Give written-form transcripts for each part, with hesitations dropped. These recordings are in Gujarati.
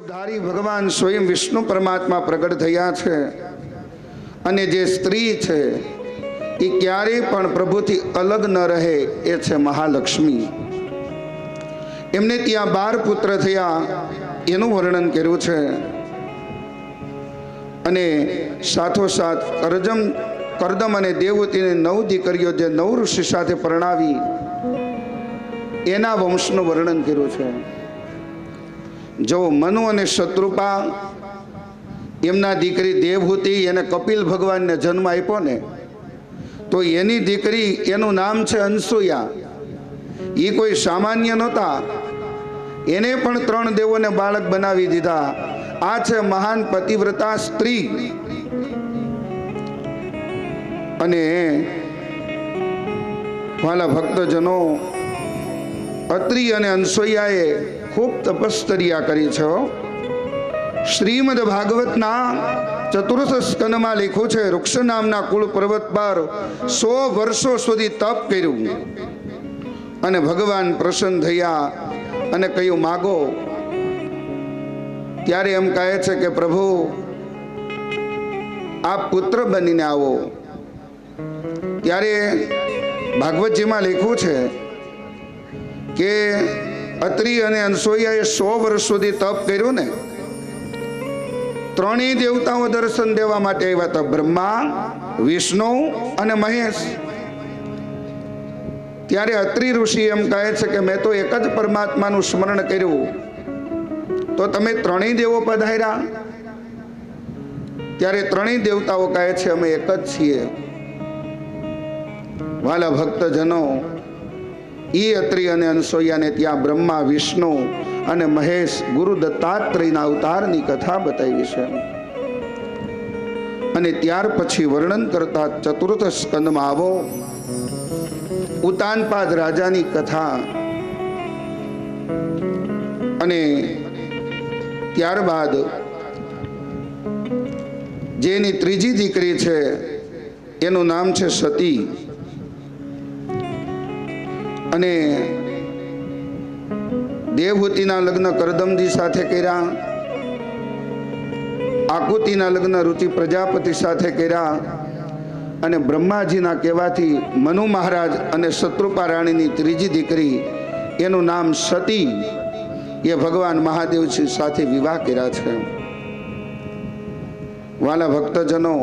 રૂપધારી ભગવાન સ્વયં વિષ્ણુ પરમાત્મા પ્રગટ થયા છે અને જે સ્ત્રી છે એ ક્યારેય પણ પ્રભુથી અલગ ન રહે એ છે મહાલક્ષ્મી. એમને ત્યાં 12 પુત્ર થયા એનું વર્ણન કર્યું છે અને સાથોસાથ કરદમ અને દેવહૂતિને 9 દીકરીઓ જે 9 ઋષિ સાથે પરણાવી એના વંશનું વર્ણન કર્યું છે. જો મનુ અને શત્રુપા એમના દીકરી દેવહૂતિ એને કપિલ ભગવાનને જન્મ આપ્યો ને તો એની દીકરી એનું નામ છે અનસૂયા. એ કોઈ સામાન્ય નહોતા, એને પણ 3 દેવોને બાળક બનાવી દીધા. આ છે મહાન પતિવ્રતા સ્ત્રી. અને વાલા ભક્તજનો, અત્રિ અને અનસૂયાએ ખૂબ તપશ્ચર્યા કરી છે. શ્રીમદ ભાગવતના ચતુર્થ સ્કંદમાં લખ્યું છે, વૃક્ષ નામના કુળ પર્વત પર 100 વર્ષો સુધી તપ કર્યું અને ભગવાન પ્રસન્ન થયા અને કહ્યું માગો. ત્યારે એમ કહે છે કે પ્રભુ આપ પુત્ર બનીને આવો. ત્યારે ભાગવતજીમાં લખ્યું છે કે અત્રિ અને અનસૂયાએ 100 વર્ષ સુધી તપ કર્યું ને, 3 દેવતાઓ દર્શન દેવા માટે આવ્યા હતા, બ્રહ્મા, વિષ્ણુ અને મહેશ. ત્યારે અત્રિ ઋષિ એમ કહે છે કે મેં તો એક જ પરમાત્માનું સ્મરણ કર્યું, તો તમે 3 દેવો પધાર્યા? ત્યારે 3 દેવતાઓ કહે છે અમે એક જ છીએ. વાલા ભક્તજનો, એ અત્રિ અને અનસૂયાને ત્યાં બ્રહ્મા, વિષ્ણુ અને મહેશ ગુરુ દત્તાત્રેયના અવતારની કથા બતાવી છે. અને ત્યાર પછી વર્ણન કરતા ચતુર્થ સ્કંદમાં આવો ઉતાનપાદ રાજાની કથા. અને ત્યારબાદ જેની 3જી દીકરી છે એનું નામ છે સતી. અને દેવહૂતિના લગ્ન કરદમજી સાથે કર્યા, આકુતિના લગ્ન રુચિ પ્રજાપતિ સાથે કર્યા અને બ્રહ્માજીના કહેવાથી મનુ મહારાજ અને શત્રુપા રાણીની 3જી દીકરી એનું નામ સતી, એ ભગવાન મહાદેવજી સાથે વિવાહ કર્યા છે. વાલા ભક્તજનો,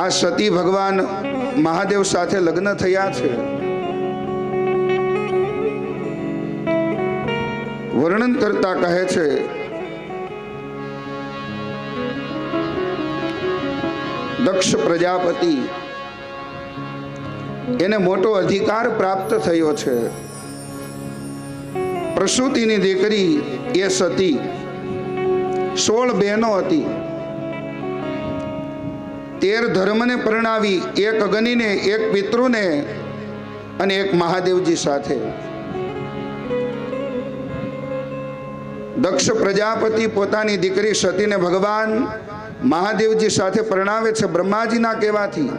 આ સતી ભગવાન મહાદેવ સાથે લગ્ન થયા છે. વર્ણન કરતા કહે છે દક્ષ પ્રજાપતિ એને મોટો અધિકાર પ્રાપ્ત થયો છે. પ્રસૂતિની દીકરી એ સતી, 16 બહેનો હતી. 13 ધર્મને પરણાવી, 1 અગ્નિને, 1 પિતૃને અને 1 મહાદેવજી સાથે. દક્ષ પ્રજાપતિ પોતાની દીકરી સતીને ભગવાન મહાદેવજી સાથે પરણાવે છે બ્રહ્માજીના કહેવાથી.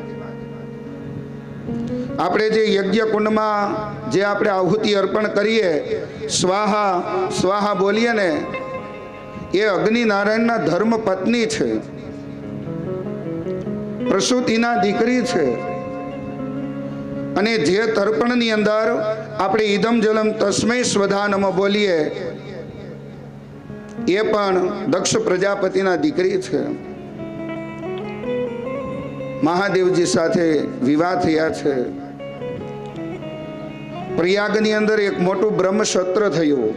આપણે જે યજ્ઞ કુંડમાં જે આપણે આહુતિ અર્પણ કરીએ, સ્વાહા સ્વાહા બોલીએ ને, એ અગ્નિ નારાયણના ધર્મ પત્ની છે, પ્રસૂતિના દીકરી છે. અને જે તર્પણની અંદર આપણે ઈદમ જલમ તસ્મૈ સ્વધાનમ બોલીએ, એ પણ દક્ષ પ્રજાપતિના દીકરી છે. મહાદેવજી સાથે વિવાહ થયા છે. પ્રયાગની અંદર એક મોટું બ્રહ્મસત્ર થયું.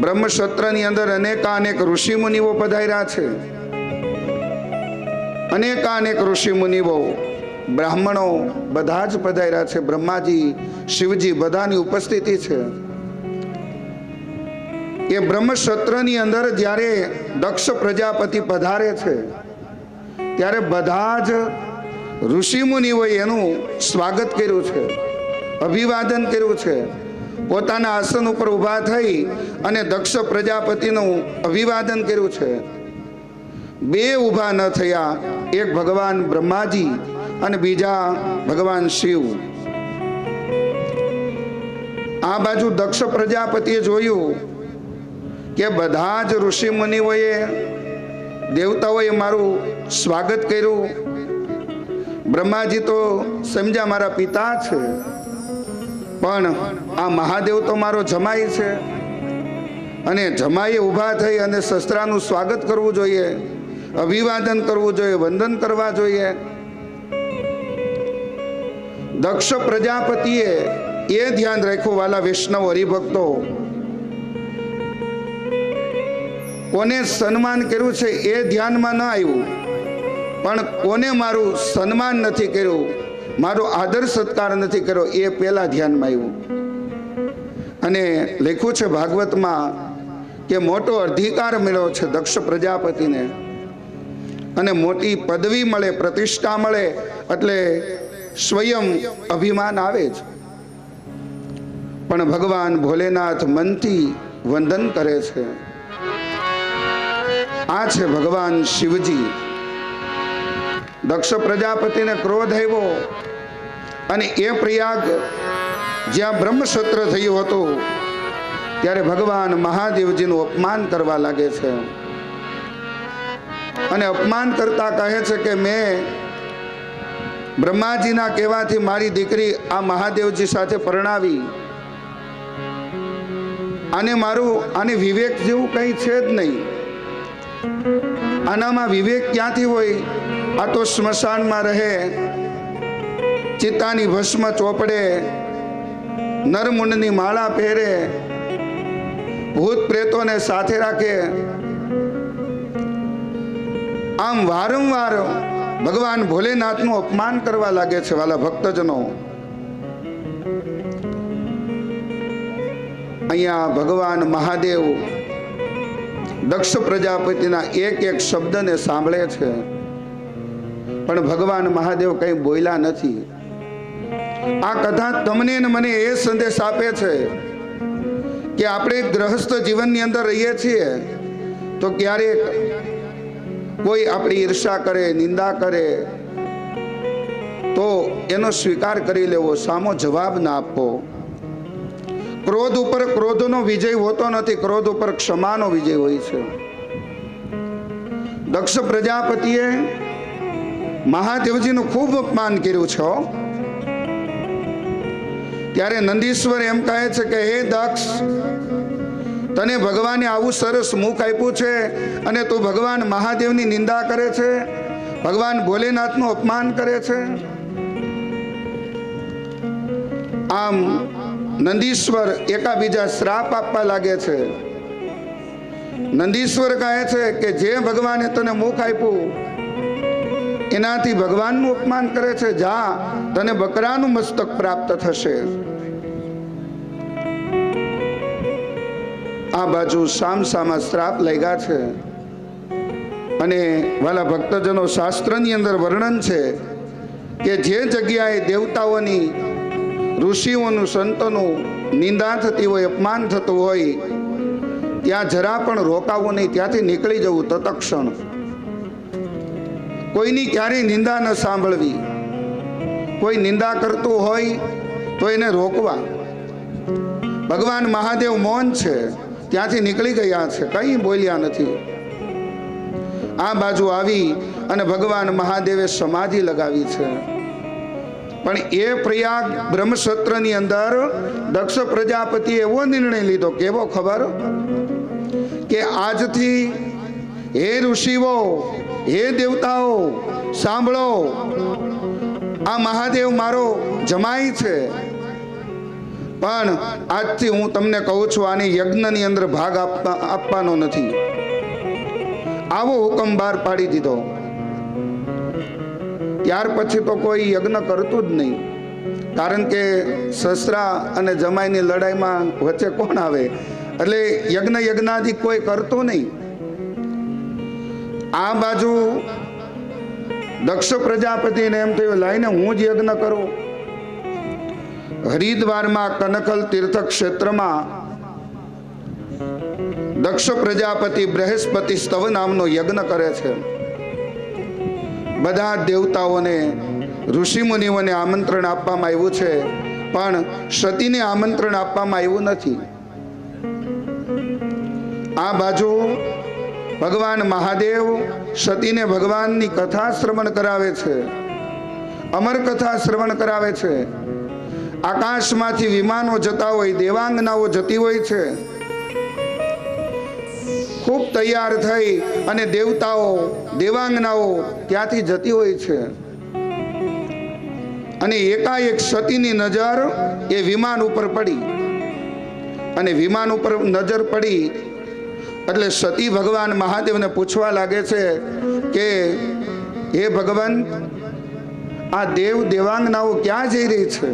બ્રહ્મસત્રની અંદર અનેક ઋષિ મુનિઓ પધાર્યા છે. અનેક ઋષિ મુનિઓ, બ્રાહ્મણો બધા જ પધાર્યા છે. બ્રહ્માજી, શિવજી બધાની ઉપસ્થિતિ છે. એ બ્રહ્મસત્રની અંદર જ્યારે દક્ષ પ્રજાપતિ પધારે છે ત્યારે બધા જ ઋષિ મુનિઓએ એનું સ્વાગત કર્યું છે, અભિવાદન કર્યું છે. પોતાના આસન ઉપર ઊભા થઈ અને દક્ષ પ્રજાપતિનું અભિવાદન કર્યું છે. 2 ઊભા ન થયા, એક ભગવાન બ્રહ્માજી અને બીજા ભગવાન શિવ. આ બાજુ દક્ષ પ્રજાપતિએ જોયું કે બધા જ ઋષિ મુનિઓએ દેવતાઓએ મારું સ્વાગત કર્યું. બ્રહ્માજી તો સમજ્યા મારા પિતા છે, પણ આ મહાદેવ તો મારો જમાઈ છે, અને જમાઈએ ઊભા થઈ અને શસ્ત્રાનું સ્વાગત કરવું જોઈએ, અભિવાદન કરવું જોઈએ, વંદન કરવા જોઈએ. દક્ષ પ્રજાપતિએ એ ધ્યાન રાખ્યું, વાલા વૈષ્ણવ હરિભક્તો, કોને સન્માન કર્યું છે એ ધ્યાનમાં ન આવ્યું, પણ કોને મારું સન્માન નથી કર્યું, મારો આદર સત્કાર નથી કર્યો એ પહેલા ધ્યાનમાં આવ્યું. અને લખ્યું છે ભાગવતમાં કે મોટો અધિકાર મળ્યો છે દક્ષ પ્રજાપતિને, અને મોટી પદવી મળે, પ્રતિષ્ઠા મળે એટલે સ્વયં અભિમાન આવે જ. પણ ભગવાન ભોલેનાથ મનથી વંદન કરે છે. આ છે ભગવાન શિવજી. દક્ષ પ્રજાપતિને ક્રોધ આવ્યો અને એ પ્રયાગ જ્યાં બ્રહ્મસત્ર થયું હતું ત્યારે ભગવાન મહાદેવજીનું અપમાન કરવા લાગે છે. અને અપમાન કરતા કહે છે કે મેં બ્રહ્માજીના કહેવાથી મારી દીકરી આ મહાદેવજી સાથે પરણાવી, આને વિવેક જેવું કંઈ છે જ નહીં. આનામાં વિવેક ક્યાંથી હોય? આ તો સ્મશાનમાં રહે, ચિત્તાની ભસ્મ ચોપડે, નરમુંડની માળા પહેરે, ભૂત પ્રેતોને સાથે રાખે. આમ વારંવાર ભગવાન ભોલેનાથનું અપમાન કરવા લાગે છે. વાલા ભક્તજનો, અહીંયા ભગવાન મહાદેવ દક્ષ પ્રજાપતિના એક એક શબ્દને સાંભળે છે, પણ ભગવાન મહાદેવ કંઈ બોલ્યા નથી. આ કથા તમને ને મને એ સંદેશ આપે છે કે આપણે ગ્રહસ્થ જીવનની અંદર રહીએ છીએ તો ક્યારેક કોઈ આપણી ઈર્ષા કરે, નિંદા કરે તો એનો સ્વીકાર કરી લેવો, સામો જવાબ ના આપવો. ક્રોધ ઉપર ક્રોધનો વિજય હોતો નથી, ક્રોધ ઉપર ક્ષમાનો વિજય હોય છે. દક્ષ પ્રજાપતિએ મહાદેવજીનું ખૂબ અપમાન કર્યું છે. ત્યારે નંદીશ્વર એમ કહે છે કે હે દક્ષ, તને ભગવાને આવું સરસ મુખ આપ્યું છે અને તું ભગવાન મહાદેવની નિંદા કરે છે, ભગવાન ભોલેનાથનું અપમાન કરે છે. આમ નંદીશ્વર એકાબીજા શ્રાપ આપવા લાગે છે. નંદીશ્વર કહે છે કે જે ભગવાને તને મુખ આપ્યું એનાથી ભગવાનનું અપમાન કરે છે, જા તને બકરાનું મસ્તક પ્રાપ્ત થશે. આ બાજુ સામસામા શ્રાપ લાગ્યા છે. અને વાલા ભક્તજનો, શાસ્ત્રની અંદર વર્ણન છે કે જે જગ્યાએ દેવતાઓની, ઋષિઓનું, સંતોનું નિંદા થતી હોય, અપમાન થતું હોય, ત્યાં જરા પણ રોકાવું નહીં, ત્યાંથી નીકળી જવું તત્ક્ષણ. કોઈની ક્યારેય નિંદા ન સાંભળવી. કોઈ નિંદા કરતું હોય તો એને રોકવા. ભગવાન મહાદેવ મૌન છે, ત્યાંથી નીકળી ગયા છે, કંઈ બોલ્યા નથી. આ બાજુ આવી અને ભગવાન મહાદેવે સમાધિ લગાવી છે. પણ એ પ્રયાગ બ્રહ્મસત્રની અંદર દક્ષ પ્રજાપતિએ એવો નિર્ણય લીધો, કેવો ખબર? કે આજથી હે ઋષિઓ, હે દેવતાઓ, સાંભળો, આ મહાદેવ મારો જમાઈ છે, પણ આજથી હું તમને કહું છું, આની યજ્ઞની અંદર ભાગ આપવાનો નથી. આવો હુકમ બહાર પાડી દીધો. ત્યાર પછી તો કોઈ યજ્ઞ કરતું જ નહીં, કારણ કે સસરા અને જમાઈની લડાઈમાં વચ્ચે કોણ આવે? એટલે યજ્ઞાદિ કોઈ કરતું નહીં. આ બાજુ દક્ષ પ્રજાપતિને એમ થયું, લાઈને હું જ યજ્ઞ કરું. હરિદ્વારમાં કનકલ તીર્થ ક્ષેત્રમાં દક્ષ પ્રજાપતિ બૃહસ્પતિ સ્તવ નામનો યજ્ઞ કરે છે. બધા દેવતાઓને, ઋષિ મુનિઓને આમંત્રણ આપવામાં આવ્યું છે, પણ સતીને આમંત્રણ આપવામાં આવ્યું નથી. આ બાજુ ભગવાન મહાદેવ સતીને ભગવાનની કથા શ્રવણ કરાવે છે, અમર કથા શ્રવણ કરાવે છે. આકાશમાંથી વિમાનો જતા હોય, દેવાંગનાઓ જતી હોય છે, ખૂબ તૈયાર થઈ અને દેવતાઓ દેવાંગનાઓ ત્યાંથી જતી હોય છે. અને એકાએક સતીની નજર એ વિમાન ઉપર પડી, અને વિમાન ઉપર નજર પડી એટલે સતી ભગવાન મહાદેવને પૂછવા લાગે છે કે હે ભગવાન, આ દેવાંગનાઓ ક્યાં જઈ રહી છે?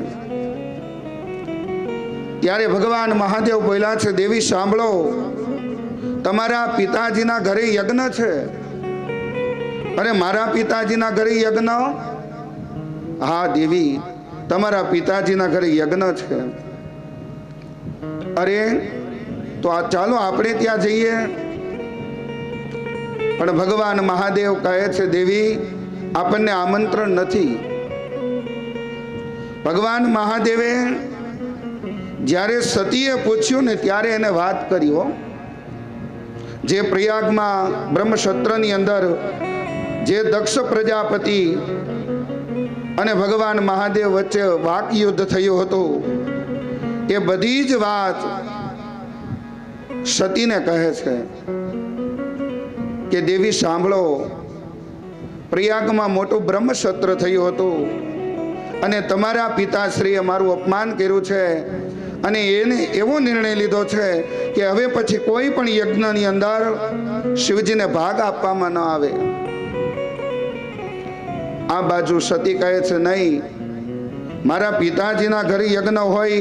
ત્યારે ભગવાન મહાદેવ બોલ્યા છે, દેવી સાંભળો, તમારા પિતાજીના ઘરે યજ્ઞ છે. અરે મારા પિતાજીના ઘરે યજ્ઞ? હા દેવી, તમારા પિતાજીના ઘરે યજ્ઞ છે. અરે તો ચાલો આપણે ત્યાં જઈએ. પણ ભગવાન મહાદેવ કહે છે, દેવી આપણને આમંત્રણ નથી. ભગવાન મહાદેવે જ્યારે સતીએ પૂછ્યું ને ત્યારે એને વાત કરી. જે પ્રયાગમાં બ્રહ્મક્ષત્રની અંદર જે દક્ષ પ્રજાપતિ અને ભગવાન મહાદેવ વચ્ચે વાક યુદ્ધ થયું હતું, એ બધી જ વાત સતીને કહે છે કે દેવી સાંભળો, પ્રયાગમાં મોટું બ્રહ્મક્ષત્ર થયું હતું અને તમારા પિતાશ્રીએ મારું અપમાન કર્યું છે, અને એને એવો નિર્ણય લીધો છે કે હવે પછી કોઈ પણ યજ્ઞની અંદર શિવજીને ભાગ આપવામાં ન આવે. આ બાજુ સતી કહે છે, નહીં, મારા પિતાજીના ઘરે યજ્ઞ હોય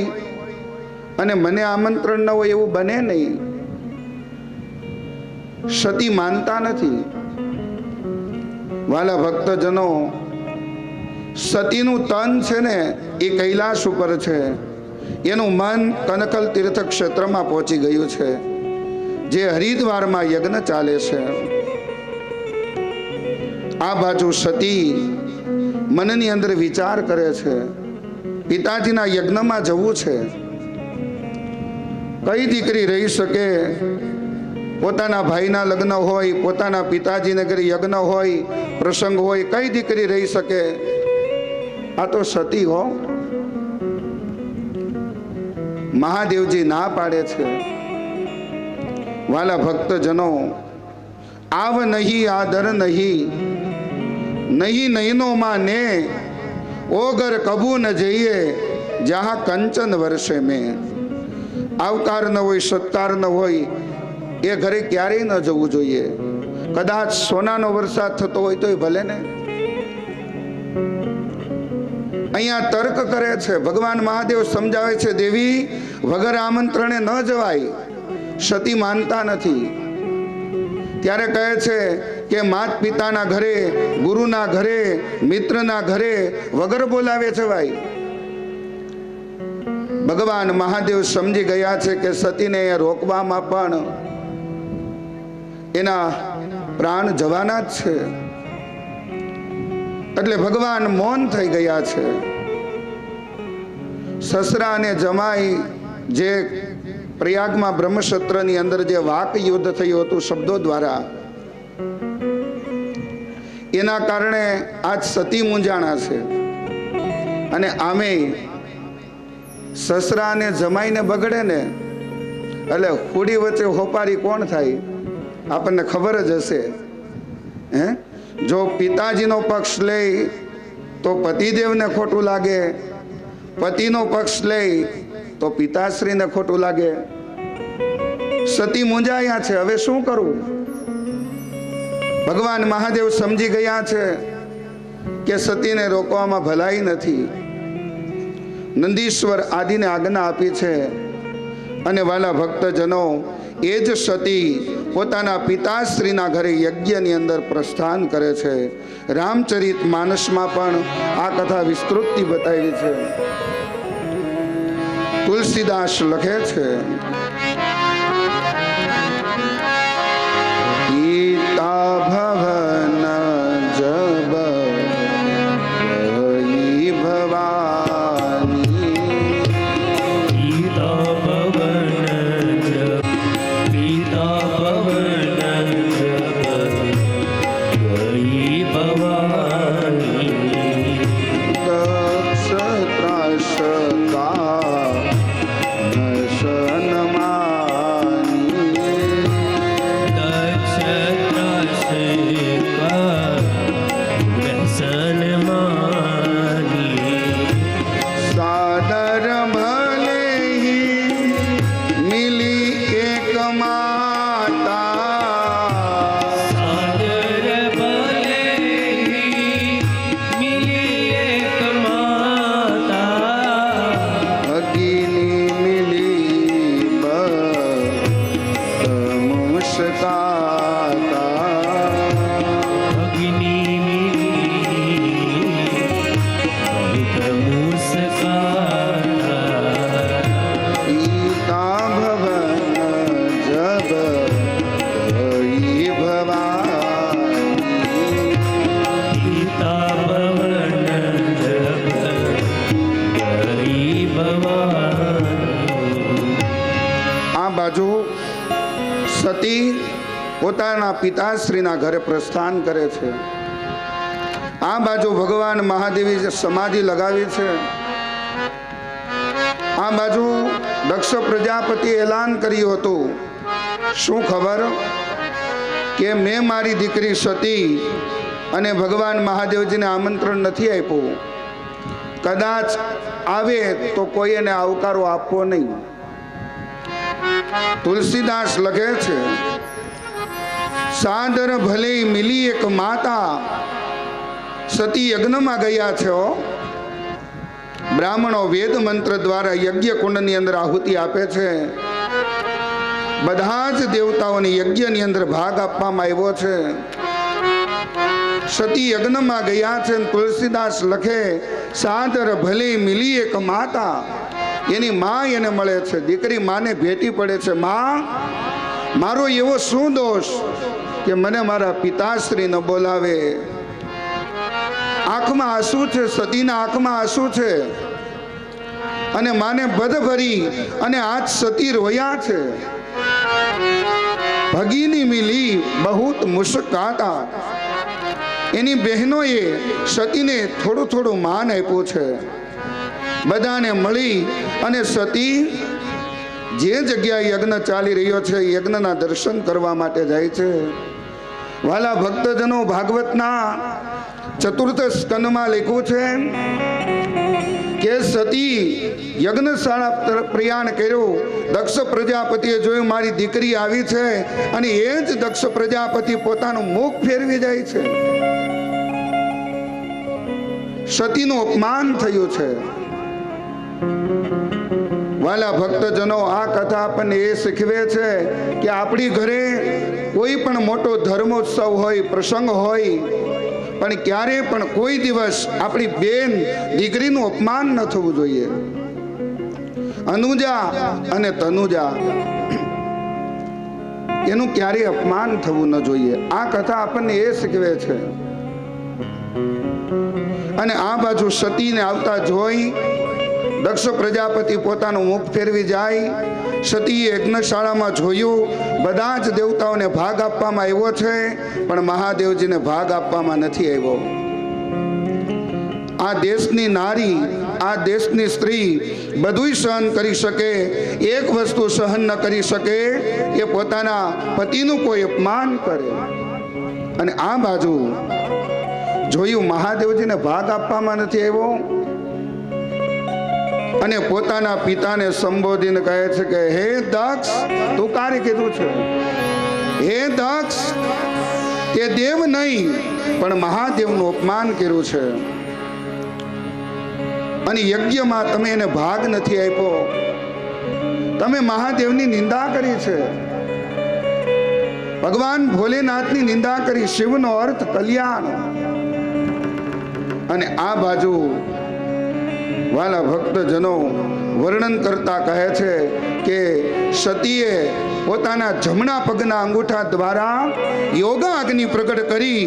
અને મને આમંત્રણ ન હોય એવું બને નહીં. સતી માનતા નથી. વાલા ભક્તજનો, સતીનું તન છે ને એ કૈલાસ ઉપર છે, એનું મન કનકલ તીર્થ ક્ષેત્રમાં પહોંચી ગયું છે, જે હરિદ્વારમાં યજ્ઞ ચાલે છે. આ બાજુ સતી મનની અંદર વિચાર કરે છે, પિતાજીના યજ્ઞમાં જવું છે. કઈ દીકરી રહી શકે? પોતાના ભાઈના લગ્ન હોય, પોતાના પિતાજીને ઘરે યજ્ઞ હોય, પ્રસંગ હોય, કઈ દીકરી રહી શકે? આ તો સતી હો. મહાદેવજી ના પાડે છે. વાલા ભક્તજનો, આવ નહીં આદર નહીં, નહીં નહીનો માં ને ઓગર કબુ ન જઈએ, જહાં કંચન વર્ષે મેં. આવકાર ન હોય, સત્કાર ન હોય, એ ઘરે ક્યારેય ન જવું જોઈએ. કદાચ સોનાનો વરસાદ થતો હોય તોય ભલે ને. અહીંયા તર્ક કરે છે. ભગવાન મહાદેવ સમજાવે છે, દેવી વગર આમંત્રણે ન જવાય. સતી માનતા નથી. ત્યારે કહે છે કે માત પિતાના ઘરે, ગુરુના ઘરે, મિત્રના ઘરે વગર બોલાવે જવાય. ભગવાન મહાદેવ સમજી ગયા છે કે સતીને રોકવામાં પણ એના પ્રાણ જવાના જ છે. એટલે ભગવાન મૌન થઈ ગયા છે. સસરા અને જમાઈ જે પ્રયાગમાં બ્રહ્મક્ષત્રની અંદર જે વાક યુદ્ધ થયું હતું શબ્દો દ્વારા, એના કારણે આજ સતી મૂંઝાણા છે. અને આમે સસરા અને જમાઈને બગડે ને એટલે હુડી વચ્ચે હોપારી કોણ થાય? આપણને ખબર જ હશે. હે, જો પિતાજીનો પક્ષ લે તો પતિદેવને ખોટું લાગે, પતિનો પક્ષ લે તો પિતાશ્રીને ખોટું લાગે. સતી મૂંઝાયા છે, હવે શું કરવું? ભગવાન મહાદેવ સમજી ગયા છે કે સતીને રોકવામાં ભલાઈ નથી. નંદીશ્વર આદિને આજ્ઞા આપી છે. અને વાલા ભક્તજનો, એ જ સતી પોતાના પિતાશ્રીના ઘરે યજ્ઞની અંદર પ્રસ્થાન કરે છે. રામચરિત માનસમાં પણ આ કથા વિસ્તૃતથી બતાવી છે. તુલસીદાસ લખે છે, પિતા ભવન જબ ભઈ ભવાની, પિતા ભવન જબ પિતા સતી પોતાના પિતાશ્રીના ઘરે પ્રસ્થાન કરે છે. આ બાજુ ભગવાન મહાદેવી સમાધિ લગાવી છે. આ બાજુ દક્ષ પ્રજાપતિ એલાન કર્યું હતું. શું ખબર? કે મેં મારી દીકરી સતી અને ભગવાન મહાદેવજીને આમંત્રણ નથી આપ્યું. કદાચ આવે તો કોઈ એને આવકારો આપવો નહીં. તુલસીદાસ લખે છે, સાદર ભલે મિલી એક માતા. સતી યજ્ઞમાં ગયા છે. બ્રાહ્મણો વેદ મંત્ર દ્વારા યજ્ઞ કુંડની અંદર આહુતિ આપે છે. બધા જ દેવતાઓને યજ્ઞની અંદર ભાગ આપવામાં આવ્યો છે. સતી યજ્ઞમાં ગયા છે. તુલસીદાસ લખે, સાદર ભલે મિલી એક માતા. એની માં એને મળે છે. દીકરી માને ભેટી પડે છે, માં મારો એવો શું દોષ કે મને મારા પિતાશ્રી ન બોલાવે. આંખમાં આંસુ છે, સતીના આંખમાં આંસુ છે. અને માને બધ ભરી અને આજ સતી રોયા છે. ભગીની મિલી બહુત મુસ્કાતા. એની બહેનોએ સતીને થોડું થોડું માન આપ્યું છે. બધાને મળી અને સતી જે જગ્યાએ યજ્ઞ ચાલી રહ્યો છે યજ્ઞના દર્શન કરવા માટે જાય છે. વાલા ભક્તજનો, ભાગવતના ચતુર્થ સ્કંદમાં લખ્યું છે કે સતી યજ્ઞશાળા તરફ પ્રયાણ કર્યું. દક્ષ પ્રજાપતિએ જોયું મારી દીકરી આવી છે અને એ જ દક્ષ પ્રજાપતિ પોતાનું મુખ ફેરવી જાય છે. સતીનું અપમાન થયું છે. વાલા ભક્તજનો, આ કથા આપણને એ શીખવે છે કે આપણી ઘરે કોઈ પણ મોટો ધર્મોત્સવ હોય, પ્રસંગ હોય, પણ ક્યારે પણ કોઈ દિવસ આપણી બેન દીકરીનું અપમાન ન થવું જોઈએ. અનુજા અને તનુજા એનું ક્યારેય અપમાન થવું ન જોઈએ. આ કથા આપણને એ શીખવે છે. અને આ બાજુ સતીને આવતા જોઈ દક્ષ પ્રજાપતિ પોતાનું મુખ ફેરવી જાય. સતીએ યજ્ઞશાળામાં જોયું, બધા જ દેવતાઓને ભાગ આપવામાં આવ્યો છે, પણ મહાદેવજીને ભાગ આપવામાં નથી આવ્યો. આ દેશની નારી, આ દેશની સ્ત્રી બધુંય સહન કરી શકે, એક વસ્તુ સહન ન કરી શકે, એ પોતાના પતિનું કોઈ અપમાન કરે. અને આ બાજુ જોયું મહાદેવજીને ભાગ આપવામાં નથી આવ્યો. અને પોતાના પિતાને સંબોધીને કહે છે કે હે દક્ષ, તું કારે કીધું છે? હે દક્ષ, તે દેવ નહીં પણ મહાદેવનું અપમાન કર્યું છે. અને યજ્ઞમાં તમે એને ભાગ નથી આપ્યો. તમે મહાદેવની નિંદા કરી છે. ભગવાન ભોલેનાથની નિંદા કરી. શિવનો અર્થ કલ્યાણ. અને આ બાજુ વાલા ભક્તજનો વર્ણન કરતા કહે છે કે સતીએ પોતાના જમણા પગના અંગૂઠા દ્વારા યોગા અગ્નિ પ્રગટ કરી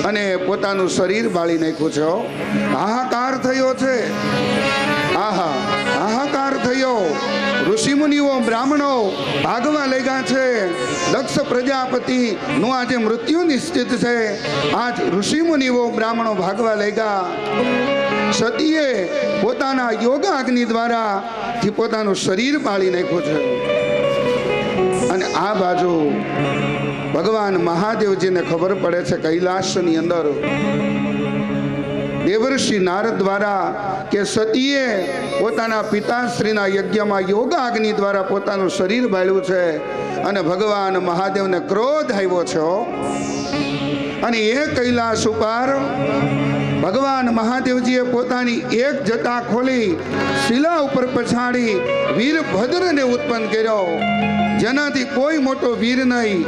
અને પોતાનું શરીર બાળી નાખ્યું છે. હાહાકાર થયો છે. આહા, હાહાકાર થયો. ઋષિમુનિઓ, બ્રાહ્મણો ભાગવા લાગ્યા છે. દક્ષ પ્રજાપતિ નું આજે મૃત્યુ નિશ્ચિત છે. આજ ઋષિમુનિઓ, બ્રાહ્મણો ભાગવા લાગ્યા. સતીએ પોતાના યોગા અગ્નિ દ્વારા પોતાનું શરીર બાળી નાખ્યું છે. અને આ બાજુ ભગવાન મહાદેવજીને ખબર પડે છે કૈલાસની અંદર દેવર્ષિ નારદ દ્વારા કે સતીએ પોતાના પિતાશ્રીના યજ્ઞમાં યોગા અગ્નિ દ્વારા પોતાનું શરીર બાળ્યું છે. અને ભગવાન મહાદેવને ક્રોધ આવ્યો છે. અને એ કૈલાસ ઉપર ભગવાન મહાદેવજીએ પોતાની એક જટા ખોલી શિલા ઉપર પછાડી વીરભદ્રને ઉત્પન્ન કર્યો, જેનાથી કોઈ મોટો વીર નહીં,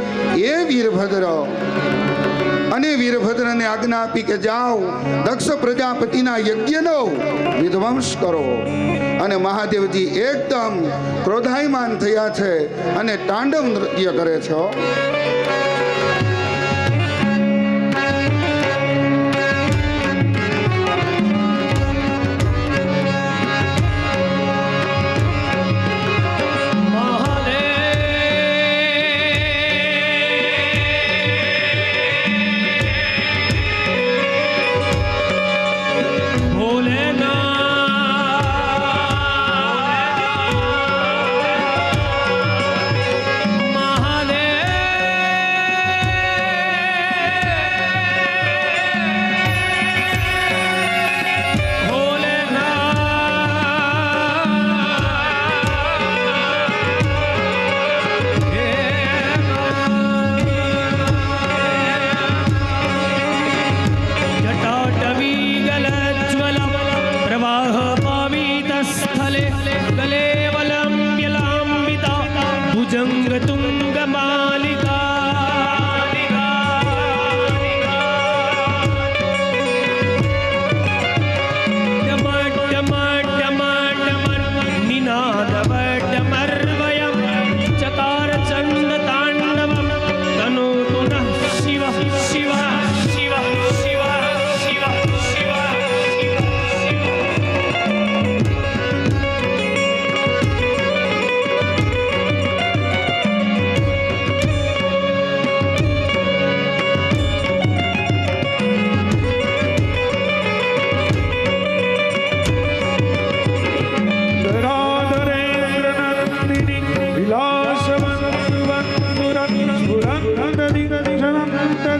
એ વીરભદ્ર. અને વીરભદ્રને આજ્ઞા આપી કે જાઓ દક્ષ પ્રજાપતિના યજ્ઞનો વિધ્વંસ કરો. અને મહાદેવજી એકદમ ક્રોધાયમાન થયા છે અને તાંડવ નૃત્ય કરે છે.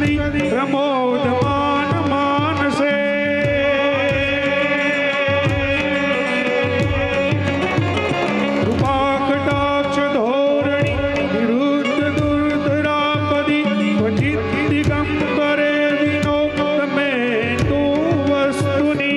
કદી પ્રમોદમાન માનસે કૃપા કટાક્ષ ધોરણી નિરુદ્ધ દુર્ધરાપદી ક્વચિત દિગંબરે વિનોદ મે તુ વસ્તુની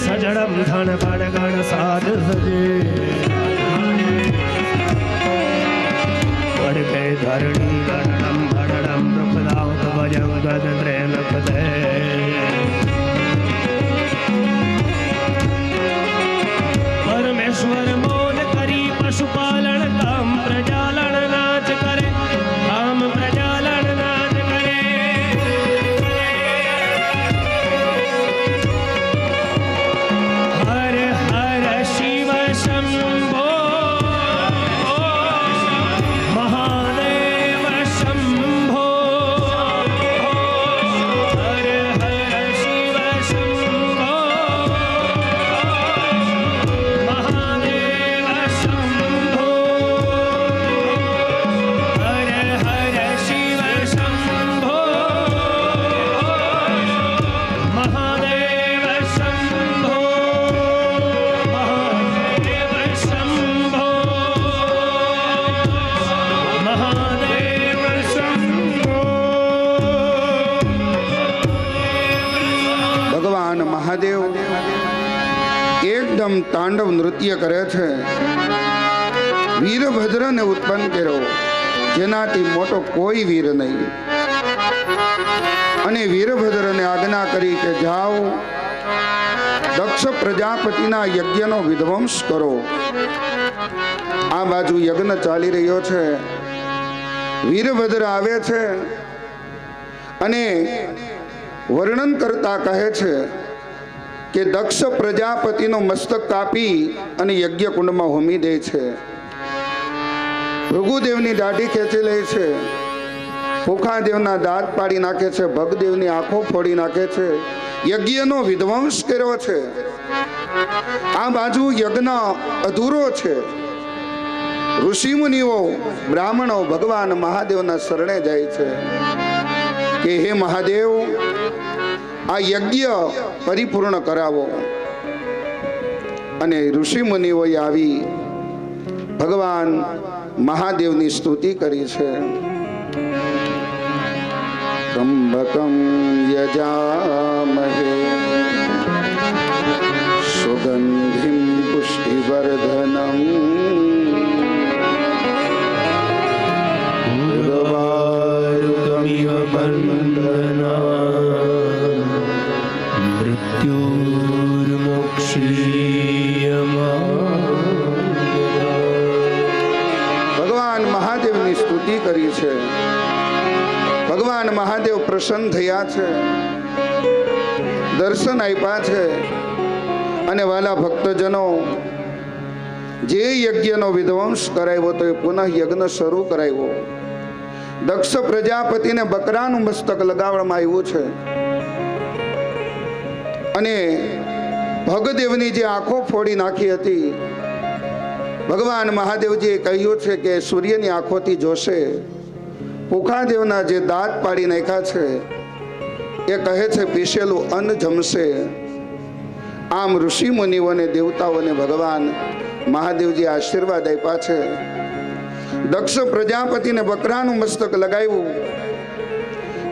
સજડમ ધન પડગણ સાધ સજે પડકે ધરણી ગણમ ભડડમ રૂપદાવત ભજમ ગદ ત્રેલક દે પરમેશ્વર મોન કરી પશુપાલન કામ પ્રજાલન નાચ કરે કામ પ્રજાલન નાચ કરે મહાદેવ એકદમ તાંડવ નૃત્ય કરે છે. વીરભદ્રને ઉત્પન્ન કર્યો, જેનાથી મોટો કોઈ વીર નહીં. અને વીરભદ્રને આજ્ઞા કરી કે જાઓ દક્ષ પ્રજાપતિના યજ્ઞનો વિધ્વંસ કરો. આ બાજુ યજ્ઞ ચાલી રહ્યો છે. વીરભદ્ર આવે છે અને વર્ણન કરતા કહે છે કે દક્ષ પ્રજાપતિનો મસ્તક કાપી અને યજ્ઞ કુંડમાં હોમી દે છે. ભૃગુદેવની દાઢી ખેંચી લે છે, ભૂખાદેવના દાંત પાડી નાખે છે, ભગદેવની આંખો ફોડી નાખે છે. યજ્ઞનો વિધ્વંસ કર્યો છે. આ બાજુ યજ્ઞ અધૂરો છે. ઋષિ મુનિઓ બ્રાહ્મણો ભગવાન મહાદેવના શરણે જાય છે કે હે મહાદેવ, આ યજ્ઞ પરિપૂર્ણ કરાવો. અને ઋષિ મુનિઓએ આવી ભગવાન મહાદેવની સ્તુતિ કરી છે. ત્રંબકમ યજામહે સુગંધિમ પુષ્ટિવર્ધનમ ઉર્વારુકમિવ બંધના ભગવાન મહાદેવની સ્તુતિ કરી છે. ભગવાન મહાદેવ પ્રસન્ન થયા છે, દર્શન આપ્યા છે. અને વાલા ભક્તજનો, જે યજ્ઞનો વિધ્વંસ કરાવ્યો તો એ પુનઃ યજ્ઞ શરૂ કરાવ્યો. દક્ષ પ્રજાપતિને બકરાનું મસ્તક લગાવવામાં આવ્યું છે. અને ભગદેવની જે આંખો ફોડી નાખી હતી ભગવાન મહાદેવજીએ કહ્યું છે કે સૂર્યની આંખોથી જોશે, પુખાદેવના જે દાંત પાડી નાખ્યા છે એ કહે છે પીસેલું અન્ન જમશે. આમ ઋષિ મુનિઓને દેવતાઓને ભગવાન મહાદેવજી આશીર્વાદ આપ્યા છે. દક્ષ પ્રજાપતિને બકરાનું મસ્તક લગાવ્યું.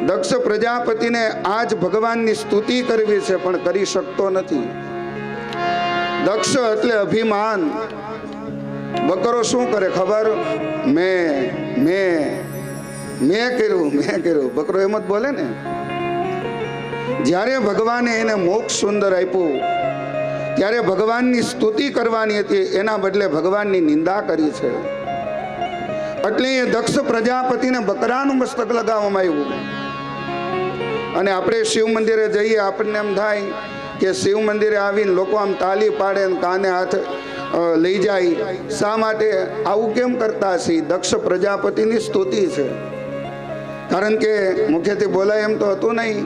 દક્ષ પ્રજાપતિને આજ ભગવાનની સ્તુતિ કરવી છે પણ કરી શકતો નથી. દક્ષ એટલે અભિમાન. બકરો શું કરે ખબર? મેં કર્યું. બકરો એમ જ બોલે ને. જ્યારે ભગવાને એને મોક્ષ સુંદર આપ્યું ત્યારે ભગવાનની સ્તુતિ કરવાની હતી, એના બદલે ભગવાનની નિંદા કરી છે. એટલે એ દક્ષ પ્રજાપતિને બકરાનું મસ્તક લગાવવામાં આવ્યું. અને આપણે શિવ મંદિરે જઈએ, આપણને એમ થાય કે શિવ મંદિરે આવીને લોકો આમ તાલી પાડે ને કાને હાથ લઈ જાય. શા માટે આવું કેમ કરતા હશે? દક્ષ પ્રજાપતિની સ્તુતિ છે. કારણ કે મુખ્યથી બોલાય એમ તો હતું નહીં.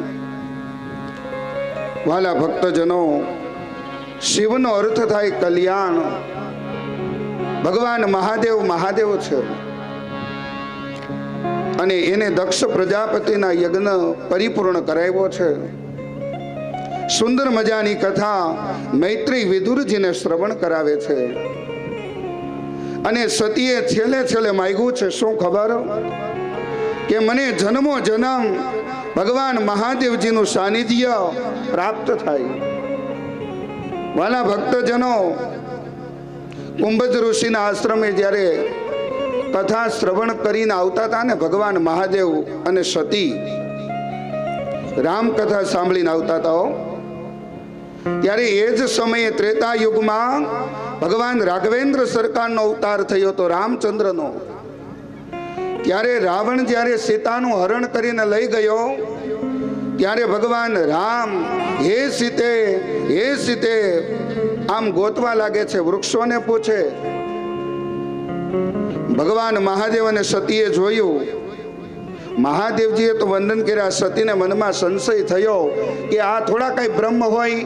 વાલા ભક્તજનો, શિવનો અર્થ થાય કલ્યાણ. ભગવાન મહાદેવ છે અને એને દક્ષ પ્રજાપતિના યજ્ઞ પરિપૂર્ણ કરાવ્યો છે. સુંદર મજાની કથા મૈત્રી વિદુરજીને શ્રવણ કરાવે છે. અને સતીએ છેલ્લે માગ્યું છે શું ખબર? કે મને જન્મો જન્મ ભગવાન મહાદેવજીનું સાનિધ્ય પ્રાપ્ત થાય. વાલા ભક્તજનો, કુંભજ ઋષિના આશ્રમે જ્યારે કથા શ્રવણ કરીને આવતા હતા ને ભગવાન મહાદેવ અને સતી, રામકથા સાંભળીને આવતા હતા, ત્યારે એ જ સમયે ત્રેતા યુગમાં ભગવાન રાઘવેન્દ્ર સરકારનો અવતાર થયો હતો, રામચંદ્રનો. ત્યારે રાવણ જ્યારે સીતાનું હરણ કરીને લઈ ગયો ત્યારે ભગવાન રામ હે સીતે આમ ગોતવા લાગે છે, વૃક્ષોને પૂછે. ભગવાન મહાદેવ અને સતીએ જોયું. મહાદેવજીએ તો વંદન કર્યા. સતીને મનમાં સંશય થયો કે આ થોડા કઈ બ્રહ્મ હોય?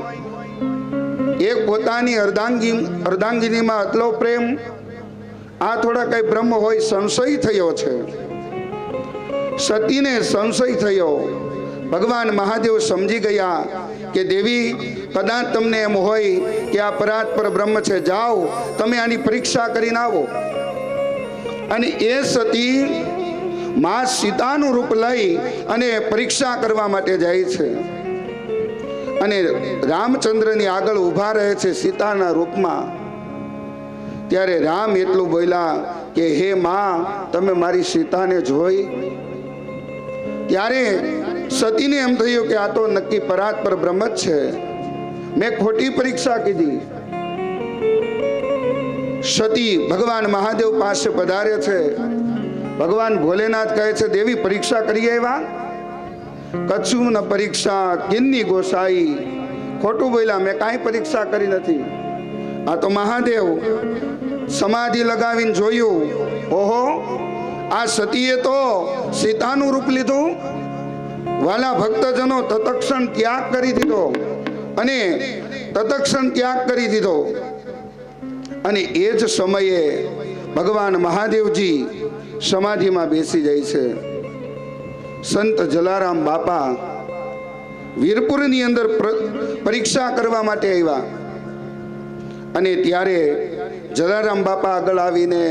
એક પોતાની અર્ધાંગિનીમાં આટલો પ્રેમ, આ થોડા કઈ બ્રહ્મ હોય? સંશય થયો છે. સતીને સંશય થયો. ભગવાન મહાદેવ સમજી ગયા કે દેવી, કદાચ તમને એમ હોય કે આ પરાત્પર બ્રહ્મ છે, જાઓ તમે આની પરીક્ષા કરીને આવો. અને એ સતી માં સીતાનું રૂપ લઈ અને પરીક્ષા કરવા માટે જાય છે. અને રામચંદ્રની આગળ ઊભા રહે છે સીતાના રૂપમાં. ત્યારે રામ એટલું બોલ્યા કે હે માં, તમે મારી સીતાને જોઈ? ત્યારે સતીને એમ થયું કે આ તો નક્કી પરાત્પર બ્રહ્મ જ છે, મેં ખોટી પરીક્ષા કીધી. સતી ભગવાન મહાદેવ પાસે પધારે છે. ભગવાન ભોલેનાથ કહે છે દેવી પરીક્ષા કરી આવ્યા? કચ્છું ન પરીક્ષા કિન્ની ગોસાઈ. ખોટું બોલ્યા, મેં કાંઈ પરીક્ષા કરી નથી. આ તો મહાદેવ સમાધિ લગાવીને જોયું, ઓહો, આ સતીએ તો સીતાનું રૂપ લીધું. વાલા ભક્તજનો, તત્ક્ષણ ત્યાગ કરી દીધો. અને તત્ક્ષણ ત્યાગ કરી દીધો. અને એ જ સમયે ભગવાન મહાદેવજી સમાધિમાં બેસી જાય છે. સંત જલારામ બાપા વીરપુરની અંદર પરીક્ષા કરવા માટે આવ્યા. અને ત્યારે જલારામ બાપા આગળ આવીને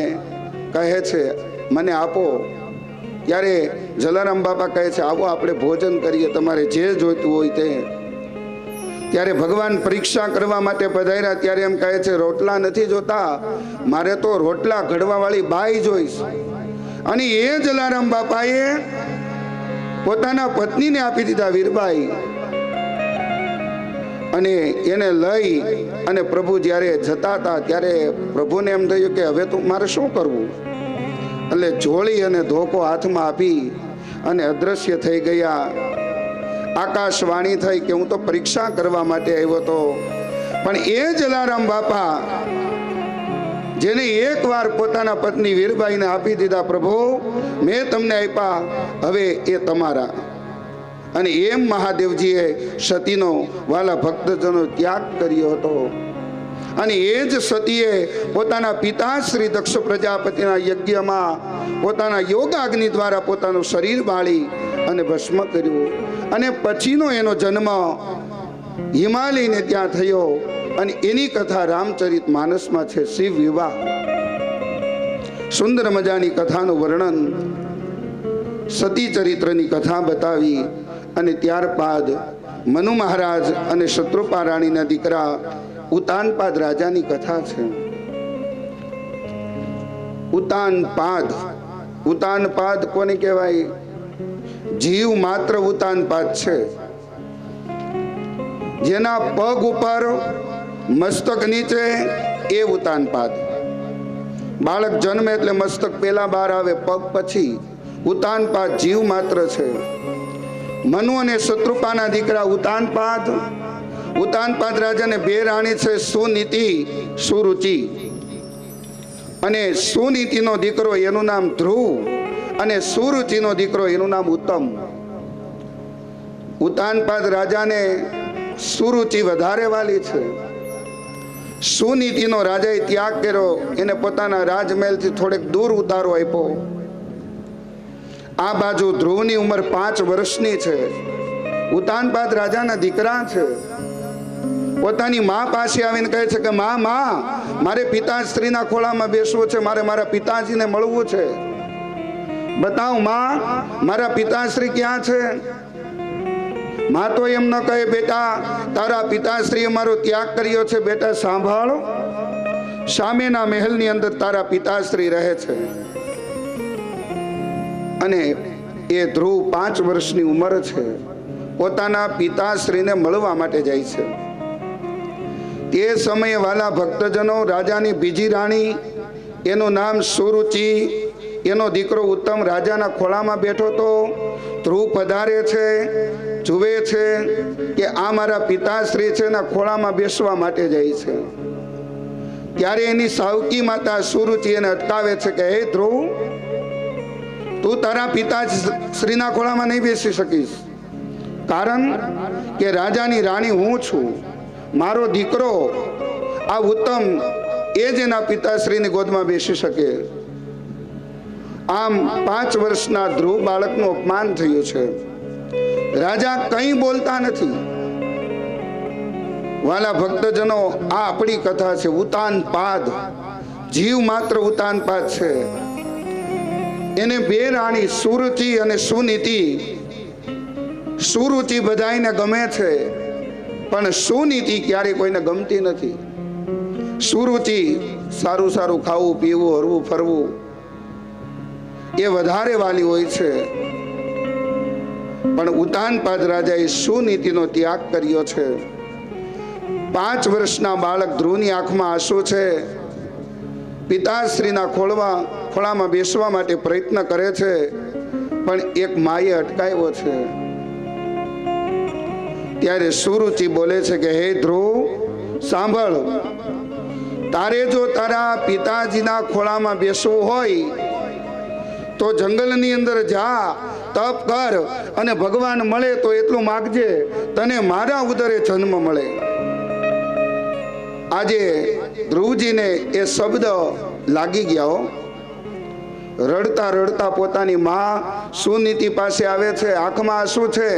કહે છે મને આપો. ત્યારે જલારામ બાપા કહે છે આવો આપણે ભોજન કરીએ, તમારે જે જોઈતું હોય તે. ત્યારે ભગવાન પરીક્ષા કરવા માટે પધાર્યા. ત્યારે એમ કહે છે રોટલા નથી જોતા, મારે તો રોટલા ઘડવા વાળી બાઈ જોઈશ. અને એ જલારામ બાપાએ પોતાના પત્નીને આપી દીધા, વીરબાઈ. અને એને લઈ અને પ્રભુ જ્યારે જતા હતા ત્યારે પ્રભુને એમ થયું કે હવે તું મારે શું કરવું? એટલે જોડી અને ધોકો હાથમાં આપી અને અદ્રશ્ય થઈ ગયા. આકાશવાણી થઈ કે હું તો પરીક્ષા કરવા માટે આવ્યો હતો. પણ એ જલારામ બાપા જેને એકવાર પોતાના પત્ની વીરબાઈને આપી દીધા, પ્રભુ મેં તમને આપ્યા, હવે એ તમારા. અને એમ મહાદેવજીએ સતીનો વાલા ભક્તજનો ત્યાગ કર્યો હતો. અને એ જ સતીએ પોતાના પિતા શ્રી દક્ષ પ્રજાપતિના યજ્ઞમાં પોતાના યોગાગ્નિ દ્વારા પોતાનું શરીર બાળી અને ભસ્મ કર્યું. અને પછીનો એનો જન્મ હિમાલયને ત્યાં થયો અને એની કથા રામચરિત માનસમાં છે. શિવ વિવાહ, સુંદર મજાની કથાનું વર્ણન, સતી ચરિત્રની કથા બતાવી અને ત્યારબાદ મનુ મહારાજ અને શત્રુપા રાણીના દીકરા ઉતાનપાદ રાજાની કથા છે. ઉતાનપાદ કોને કહેવાય? જીવ માત્ર ઉતાનપાદ છે, જેના પગ ઉપર મસ્તક નીચે એ ઉતાનપાદ. બાળક જન્મે એટલે મસ્તક પેલા બહાર આવે, પગ પછી. ઉતાનપાદ જીવ માત્ર છે. મનુ અને શત્રુપાના દીકરા ઉતાનપાદ રાજાને બે રાણી છે, સુનીતિ, સુરુચિ. અને સુનીતિનો દીકરો એનું નામ ધ્રુવ અને સુરુચિનો દીકરો એનું નામ ઉત્તમ. ઉતાનપાદ રાજાને સુરુચિ વધારે વાલી છે. સુનીતિનો રાજાએ ત્યાગ કર્યો, એને પોતાના રાજમહેલથી થોડેક દૂર ઉતારો આપ્યો. આ બાજુ ધ્રુવની ઉંમર 5 વર્ષની છે. ઉતાનપાદ રાજાના દીકરા છે. પોતાની મા પાસે આવીને કહે છે કે માં, મારે પિતાશ્રીના ખોળામાં બેસવું છે, મારે મારા પિતાજીને મળવું છે. બતાવ માં, મારા પિતાશ્રી ક્યાં છે? માં તો એમ ન કહે, બેટા તારા પિતાશ્રીએ મારો ત્યાગ કર્યો છે. બેટા સાંભળ, સામેના મહેલની અંદર તારા પિતાશ્રી રહે છે. અને એ ધ્રુવ 5 વર્ષની ઉંમર છે, પોતાના પિતાશ્રીને મળવા માટે જાય છે. તે સમયે વાલા ભક્તજનો, રાજાની બીજી રાણી, એનું નામ સુરુચિ, એનો દીકરો ઉત્તમ રાજાના ખોળામાં બેઠો તો. ધ્રુવ પધારે છે, જુએ છે કે આ મારા પિતાશ્રી છે, એના ખોળામાં બેસવા માટે જાય છે. ત્યારે એની સાવકી માતા સુરુચિ એને અટકાવે છે કે હે ધ્રુવ, તું તારા પિતાશ્રીના ખોળામાં નહીં બેસી શકીશ, કારણ કે રાજાની રાણી હું છું. મારો દીકરો આ ઉત્તમ એ જ એના પિતાશ્રીની ગોદમાં બેસી શકે. આમ 5 વર્ષના ધ્રુવ બાળકનું અપમાન થયું છે. રાજા કંઈ બોલતા નથી. વાલા ભક્તજનો, આ આપણી કથા છે. ઉતાનપાદ જીવ માત્ર ઉતાનપાદ છે. એને બે રાણી સુરુચિ અને સુનીતિ. સુરુચિ બધાને ગમે છે, પણ સુનીતિ ક્યારેય કોઈને ગમતી નથી. સુરુચિ સારું સારું ખાવું પીવું હરવું ફરવું એ વધારે વાલી હોય છે. પણ ઉતાનપાદ રાજાએ સુનીતિનો ત્યાગ કર્યો છે. 5 વર્ષના બાળક ધ્રુવની આંખમાં આંસુ છે. પિતાશ્રીના ખોળામાં બેસવા માટે પ્રયત્ન કરે છે, પણ એક માએ અટકાવ્યો છે. ત્યારે સુરુચિ બોલે છે કે હે ધ્રુવ, સાંભળ, તારે જો તારા પિતાજીના ખોળામાં બેસવું હોય તો જંગલની અંદર જા, તપ કર અને ભગવાન મળે તો એટલું માગજે, તને મારા ઉદરે જન્મ મળે. આજે ધ્રુવજીને એ શબ્દ લાગી ગયા. રડતા રડતા પોતાની માં સુનીતિ પાસે આવે છે, આંખમાં આંસુ છે.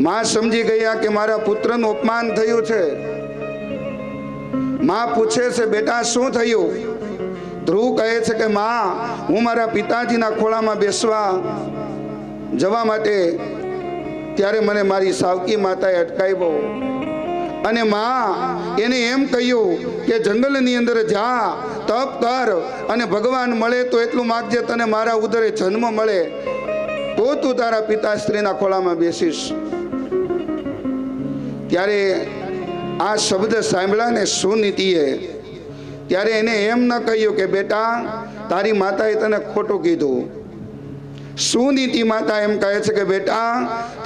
માં સમજી ગયા કે મારા પુત્રનું અપમાન થયું છે. માં પૂછે છે, બેટા શું થયું? ધ્રુવ કહે છે કે માં, હું મારા પિતાજીના ખોળામાં બેસવા જવા માટે ત્યારે મને મારી સાવકી માતાએ અટકાવ્યો. અને માં એને એમ કહ્યું કે જંગલની અંદર જા, તપ કર અને ભગવાન મળે તો એટલું માગજે, તને મારા ઉદરે જન્મ મળે તો તું તારા પિતાશ્રીના ખોળામાં બેસીશ. ત્યારે આ શબ્દ સાંભળ્યા ને સુનીતિએ, ત્યારે એને એમ ન કહ્યું કે બેટા તારી માતાએ તને ખોટું કીધું. સુનીતિ માતા એમ કહે છે કે બેટા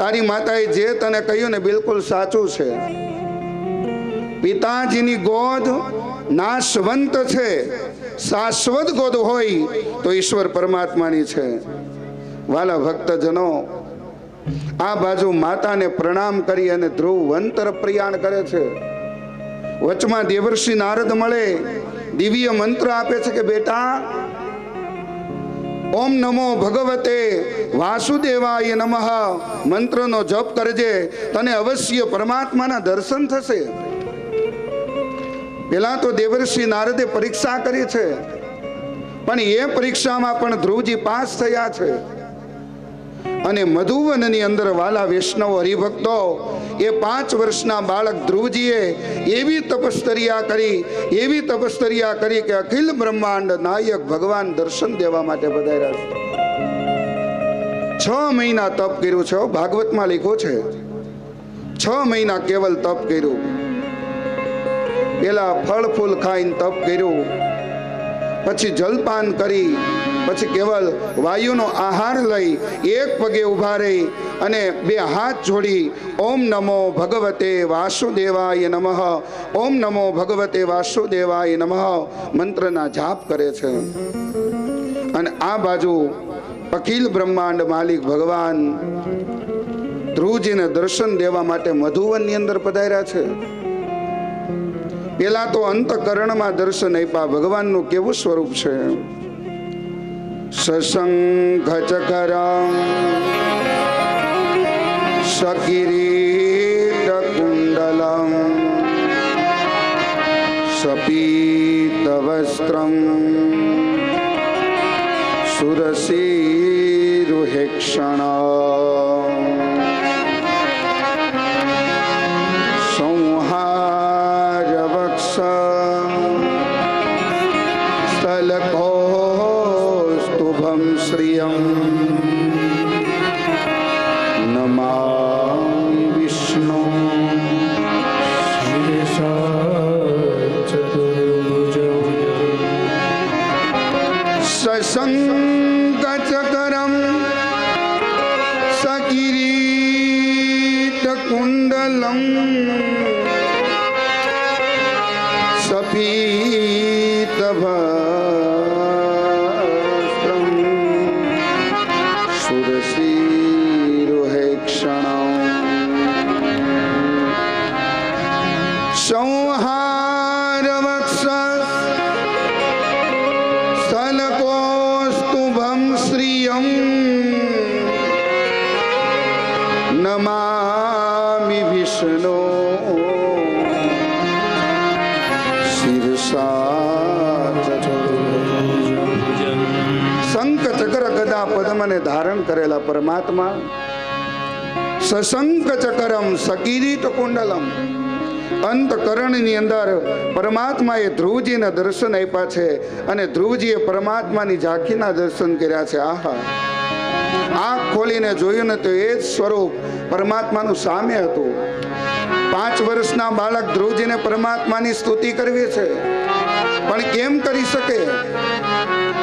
તારી માતાએ જે તને કહ્યું ને બિલકુલ સાચું છે. પિતાજીની ગોદ નાશવંત છે, શાશ્વત ગોદ હોય તો ઈશ્વર પરમાત્માની છે. વાલા ભક્તજનો, આ બાજુ માતાને પ્રણામ કરી અને ધ્રુવ વન તરફ પ્રયાણ કરે છે. વચમાં દેવર્ષિ નારદ મળે, દિવ્ય મંત્ર આપે છે કે બેટા, ઓમ નમો ભગવતે વાસુદેવાય નમઃ મંત્રનો જપ કરજે, તને અવશ્ય પરમાત્માના દર્શન થશે. પેલા તો દેવર્ષિ નારદે પરીક્ષા કરી છે, પણ એ પરીક્ષામાં પણ ધ્રુવજી પાસ થયા છે. અને મધુવનની અંદર વાલા વૈષ્ણવ હરિભક્તો, એ 5 વર્ષના બાળક ધ્રુવજીએ એવી તપશ્ચર્યા કરી કે અખિલ બ્રહ્માંડ નાયક ભગવાન દર્શન દેવા માટે પધાર્યા છે. 6 મહિના તપ કર્યું છે. ભાગવતમાં લખ્યું છે 6 મહિના કેવલ તપ કર્યું. પેલા ફળ ફૂલ ખાઈને તપ કર્યું, પછી જલપાન કરી, પછી કેવલ વાયુનો આહાર લઈ એક પગે ઊભા રહી અને 2 હાથ જોડી ઓમ નમો ભગવતે વાસુદેવાય નમઃ, ઓમ નમો ભગવતે વાસુદેવાય નમઃ મંત્રના જાપ કરે છે. અને આ બાજુ અખિલ બ્રહ્માંડ માલિક ભગવાન ધ્રુવજીને દર્શન દેવા માટે મધુવનની અંદર પધાર્યા છે. પેલા તો અંતકરણમાં દર્શન આપ્યા. ભગવાનનું કેવું સ્વરૂપ છે! સશંખ ચકરમ સકિરીટ કુંડલમ સપીત વસ્ત્રમ સુરસીરુહેક્ષણ સંહારવક્ષ સ્થલકોસ્તુભં શ્રિયં નમામિ વિષ્ણુ સશંકચકરમ સકિરીટ કુંડલમ સપીત વસ્ત્રમ સુરસીરુહેક્ષણ સંહારવક્ષ સ્થલકોસ્તુભં શ્રિયં નમામિ વિષ્ણુ શંખ ચક્ર ગદા પદ્મને ધારણ કરેલા પરમાત્મા, સશંખ ચક્રમ સકિરીટ કુંડલમ, અંતકરણની અંદર પરમાત્માએ ધ્રુવજીને દર્શન આપ્યા છે. અને ધ્રુવજીએ પરમાત્માની ઝાંખીના દર્શન કર્યા છે. આહા, આંખ ખોલીને જોયું ને તો એ જ સ્વરૂપ પરમાત્માનું સામે હતું. 5 વર્ષના બાળક ધ્રુવજીને પરમાત્માની સ્તુતિ કરવી છે, પણ કેમ કરી શકે?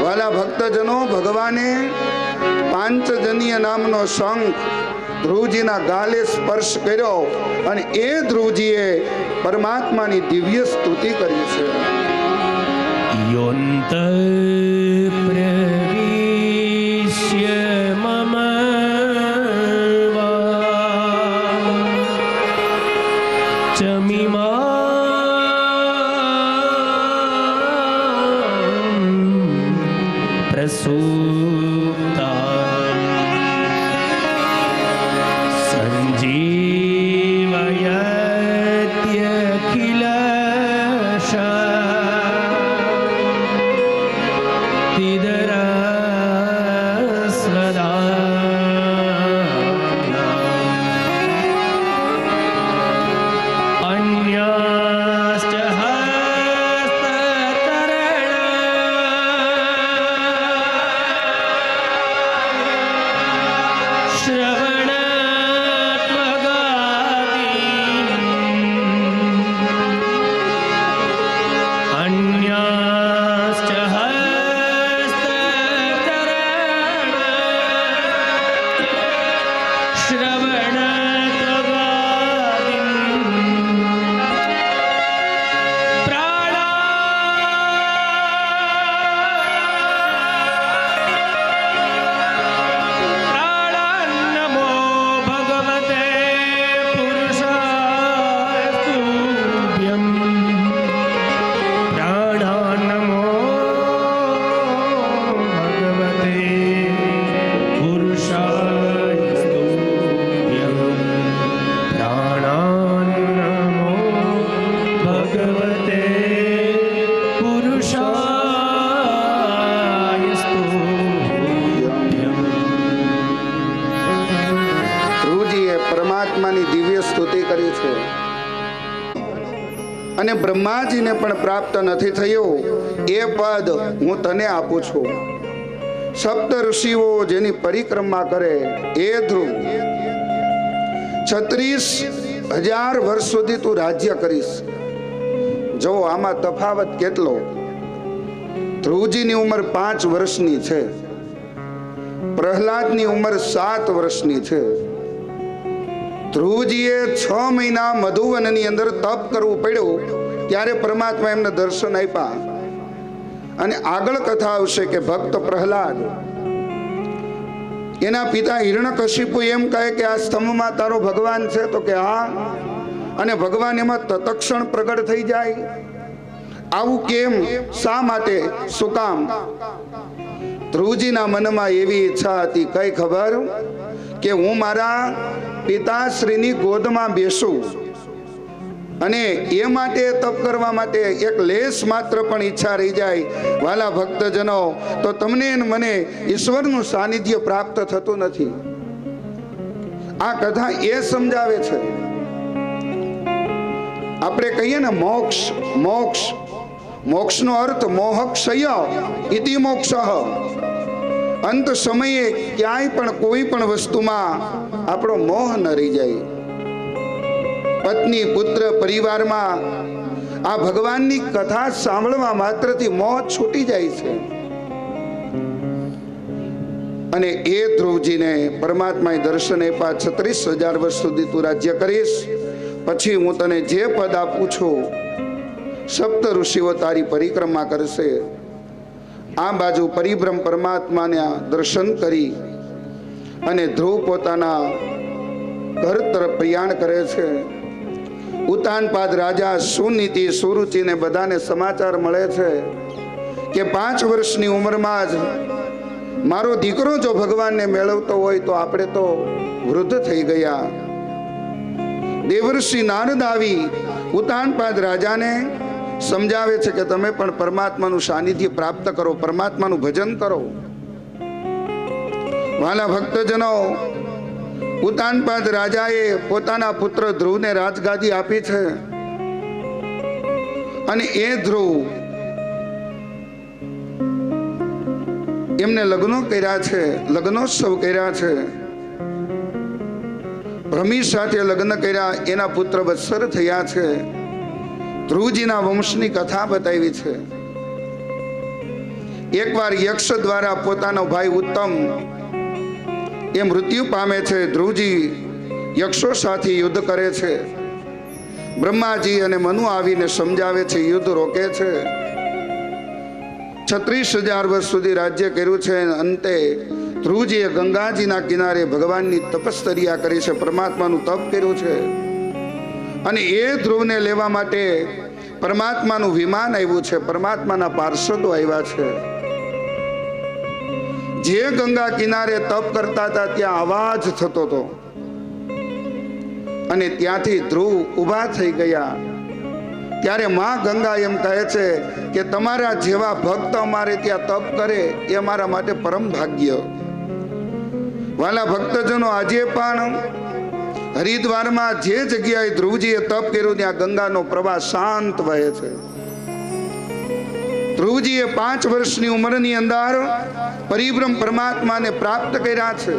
વાલા ભક્તજનો, ભગવાને પાંચજન્ય નામનો શંખ ધ્રુવજીના ગાલે સ્પર્શ કર્યો અને એ ધ્રુવજીએ પરમાત્માની દિવ્ય સ્તુતિ કરી છે. યોન્ત પ્રવિશ્ય મમ પ્રસૂતા સંજીવયત્યખિલ છે અને બ્રહ્માજીને પણ પ્રાપ્ત નથી થયું, એ પદ હું તને આપું છું. સપ્ત ઋષિઓ જેની પરિક્રમા કરે એ ધ્રુવ 36,000 વર્ષ સુધી તું રાજ્ય કરીશ. જો આમાં તફાવત કેટલો. ધ્રુવજીની ઉંમર 5 વર્ષની છે, પ્રહલાદની ઉંમર 7 વર્ષની છે. ધ્રુવજીએ 6 મહિના મધુવનની અંદર તપ કરવું પડ્યું, ત્યારે પરમાત્મા એમને દર્શન આપ્યા. અને આગળ કથા આવશે કે ભક્ત પ્રહલાદ એના પિતા હિરણ્યકશિપુ એમ કહે કે આ સ્તંભમાં તારો ભગવાન છે, તો કે હા. અને ભગવાન એમાં તત્ક્ષણ પ્રગટ થઈ જાય. આવું કેમ, શા માટે, શું કામ? ધ્રુવજીના મનમાં એવી ઈચ્છા હતી, કઈ ખબર, કે હું મારા પિતાશ્રીની ગોદમાં બેસું. અને એ માટે તપ કરવા માટે એક લેશ માત્ર પણ ઈચ્છા રહી જાય, વાલા ભક્તજનો, તો તમને મને ઈશ્વરનું સાનિધ્ય પ્રાપ્ત થતું નથી. આ કથા એ સમજાવે છે. આપણે કહીએ ને મોક્ષ, મોક્ષ, મોક્ષનો અર્થ મોહક્ષય ઇતિ મોક્ષ. અંત સમયે ક્યાંય પણ કોઈ પણ વસ્તુમાં આપણો મોહ ન રહી જાય. પત્ની, પુત્ર, પરિવારમાં આ ભગવાનની કથા સાંભળવા માત્રથી મોહ છૂટી જાય છે. અને એ ધ્રુવજીને પરમાત્માએ દર્શન આપ્યા, 36,000 વર્ષ સુધી તું રાજ્ય કરીશ, પછી હું તને જે પદ આપું છું, સપ્ત ઋષિઓ તારી પરિક્રમા કરશે. આ બાજુ પરિબ્રહ્મ પરમાત્માને દર્શન કરી અને ધ્રુવ પોતાના ઘર તરફ પ્રયાણ કરે છે. ઉતાનપાદ રાજા સુનીતિ, સુરુચિને બધાને સમાચાર મળે છે કે 5 વર્ષની ઉંમરમાં જ મારો દીકરો જો ભગવાનને મેળવતો હોય તો આપણે તો વૃદ્ધ થઈ ગયા. દેવર્ષિ નારદ આવી ઉતાનપાદ રાજાને સમજાવે છે કે તમે પણ પરમાત્માનું સાનિધ્ય પ્રાપ્ત કરો, પરમાત્માનું ભજન કરો. વાલા ભક્તજનો, ઉતાનપાદ રાજાએ પોતાના પુત્ર ધ્રુવને રાજગાદી આપી છે. અને એ ધ્રુવ એમને લગ્નો કર્યા છે, લગ્નોત્સવ કર્યા છે. ભ્રમી સાથે લગ્ન કર્યા, એના પુત્ર વત્સર થયા છે. ધ્રુવજીના વંશની કથા બતાવી છે. એકવાર યક્ષ દ્વારા પોતાનો ભાઈ ઉત્તમ એ મૃત્યુ પામે છે. ધ્રુવજી યક્ષો સાથે યુદ્ધ કરે છે. બ્રહ્માજી અને મનુ આવીને સમજાવે છે, યુદ્ધ રોકે છે. 36,000 વર્ષ સુધી રાજ્ય કર્યું છે. અંતે ધ્રુવજીએ ગંગાજીના કિનારે ભગવાનની તપશ્ચર્યા કરી છે, પરમાત્માનું તપ કર્યું છે. અને એ ધ્રુવને લેવા માટે પરમાત્માનું વિમાન આવ્યું છે, પરમાત્માના પાર્ષદો આવ્યા છે. જે ગંગા કિનારે તપ કરતા હતા ત્યાં અવાજ થતો હતો. અને ત્યાંથી ધ્રુવ ઊભા થઈ ગયા. ત્યારે માં ગંગા એમ કહે છે કે તમારા જેવા ભક્ત અમારે ત્યાં તપ કરે એ અમારા માટે પરમ ભાગ્ય. વાલા ભક્તજનો, આજે પણ હરિદ્વારમાં જે જગ્યાએ ધ્રુવજીએ તપ કર્યું ત્યાં ગંગાનો પ્રવાહ શાંત વહે છે. ધ્રુવજીએ 5 વર્ષની ઉંમરની અંદર પરિબ્રહ્મ પરમાત્માને પ્રાપ્ત કર્યા છે.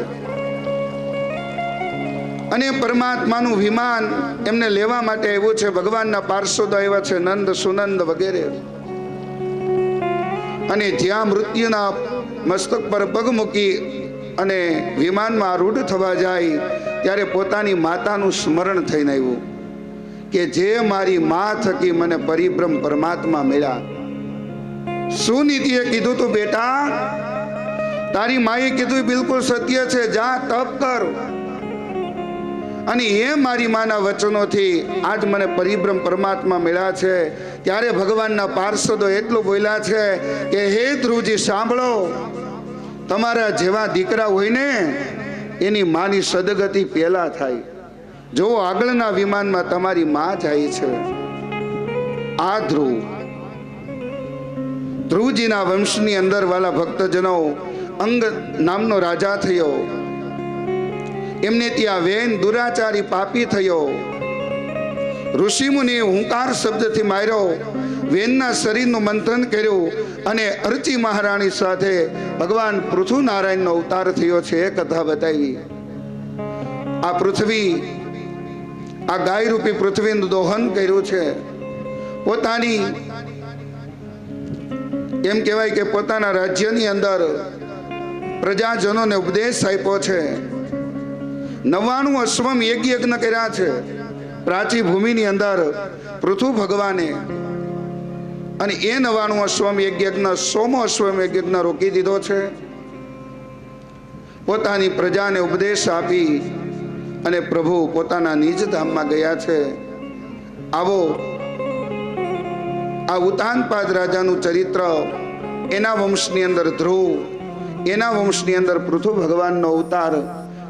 અને પરમાત્માનું વિમાન એમને લેવા માટે આવ્યું છે. ભગવાનના પાર્ષદો આવ્યા છે, નંદ, સુનંદ વગેરે. અને જ્યાં મૃત્યુના મસ્તક પર પગ મૂકી અને વિમાનમાં આરૂઢ થવા જાય ત્યારે પોતાની માતાનું સ્મરણ થઈને આવ્યું કે જે મારી મા થકી મને પરિબ્રહ્મ પરમાત્મા મળ્યા. સુનીતિએ કીધું તું બેટા, તારી માએ કીધું બિલકુલ સત્ય છે, જા તપ કર. અને એ મારી માના વચનોથી આજ મને પરિબ્રહ્મ પરમાત્મા મળ્યા છે. ત્યારે ભગવાનના પાર્ષદો એટલું બોલ્યા છે કે હે ધ્રુવજી સાંભળો, તમારા જેવા દીકરા હોય ને એની માની સદગતિ પહેલા થાય. જો આગળના વિમાનમાં તમારી માં જાય છે. આ ધ્રુવજીના વંશની અંદર વાલા ભક્તજનો અંગ નામનો રાજા થયો. એમને ત્યાં વેન દુરાચારી પાપી થયો. ઋષિમુનિએ હુંકાર શબ્દથી માર્યો, વેનના શરીરનું મંથન કર્યું અને અર્ચી મહારાણી સાથે ભગવાન પૃથ્વીનારાયણનો અવતાર થયો છે એ કથા બતાવી. આ પૃથ્વી, આ ગાય રૂપી પૃથ્વીનું દોહન કર્યું છે. પોતાની એમ કહેવાય કે પોતાના રાજ્યની અંદર પ્રજાજનોને ઉપદેશ આપ્યો છે. 99 અશ્વમેઘ યજ્ઞ કર્યા છે પ્રાચી ભૂમિની અંદર પૃથુ ભગવાને, અને એ 99 અશ્વમેઘ યજ્ઞ 100મો અશ્વમેઘ યજ્ઞ રોકી દીધો છે. પોતાની પ્રજાને ઉપદેશ આપી અને પ્રભુ પોતાના નિજ ધામમાં ગયા છે. આવો આ ઉતાનપાદ રાજાનું ચરિત્ર, એના વંશની અંદર ધ્રુવ, એના વંશની અંદર પૃથુ ભગવાનનો અવતાર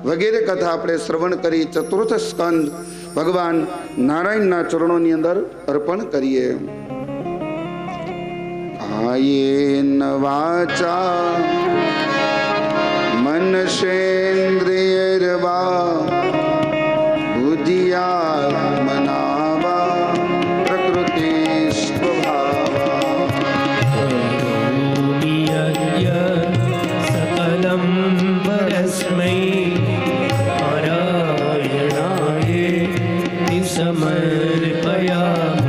વગેરે કથા આપણે શ્રવણ કરી ચતુર્થ સ્કંદ ભગવાન નારાયણના ચરણોની અંદર અર્પણ કરીએ. કાયેન વાચા મનસેન્દ્રિયર્વા બુદ્ધિયાત્મના વા પ્રકૃતિ सकलं परस्मै नारायणाय समर्पयामि.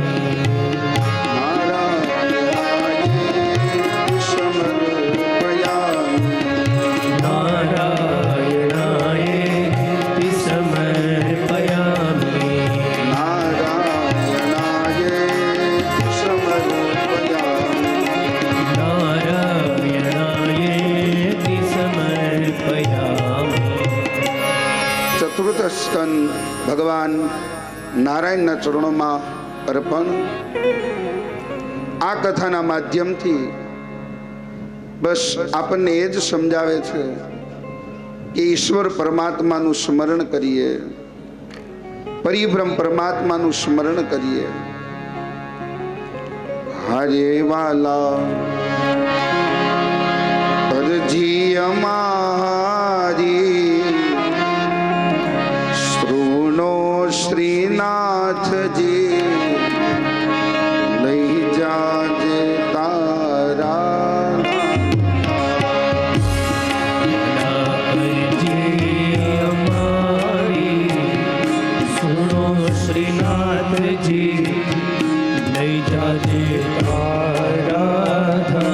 સ્કંદ ભગવાન નારાયણના ચરણોમાં અર્પણ. આ કથાના માધ્યમથી બસ આપણને એ જ સમજાવે છે કે ઈશ્વર પરમાત્માનું સ્મરણ કરીએ, પરિબ્રહ્મ પરમાત્માનું સ્મરણ કરીએ. હરે વાલા અરજી અમારી શ્રીનાથજી લઈ જાજે તારા સુનો શ્રીનાથજી લઈ જાજે તારા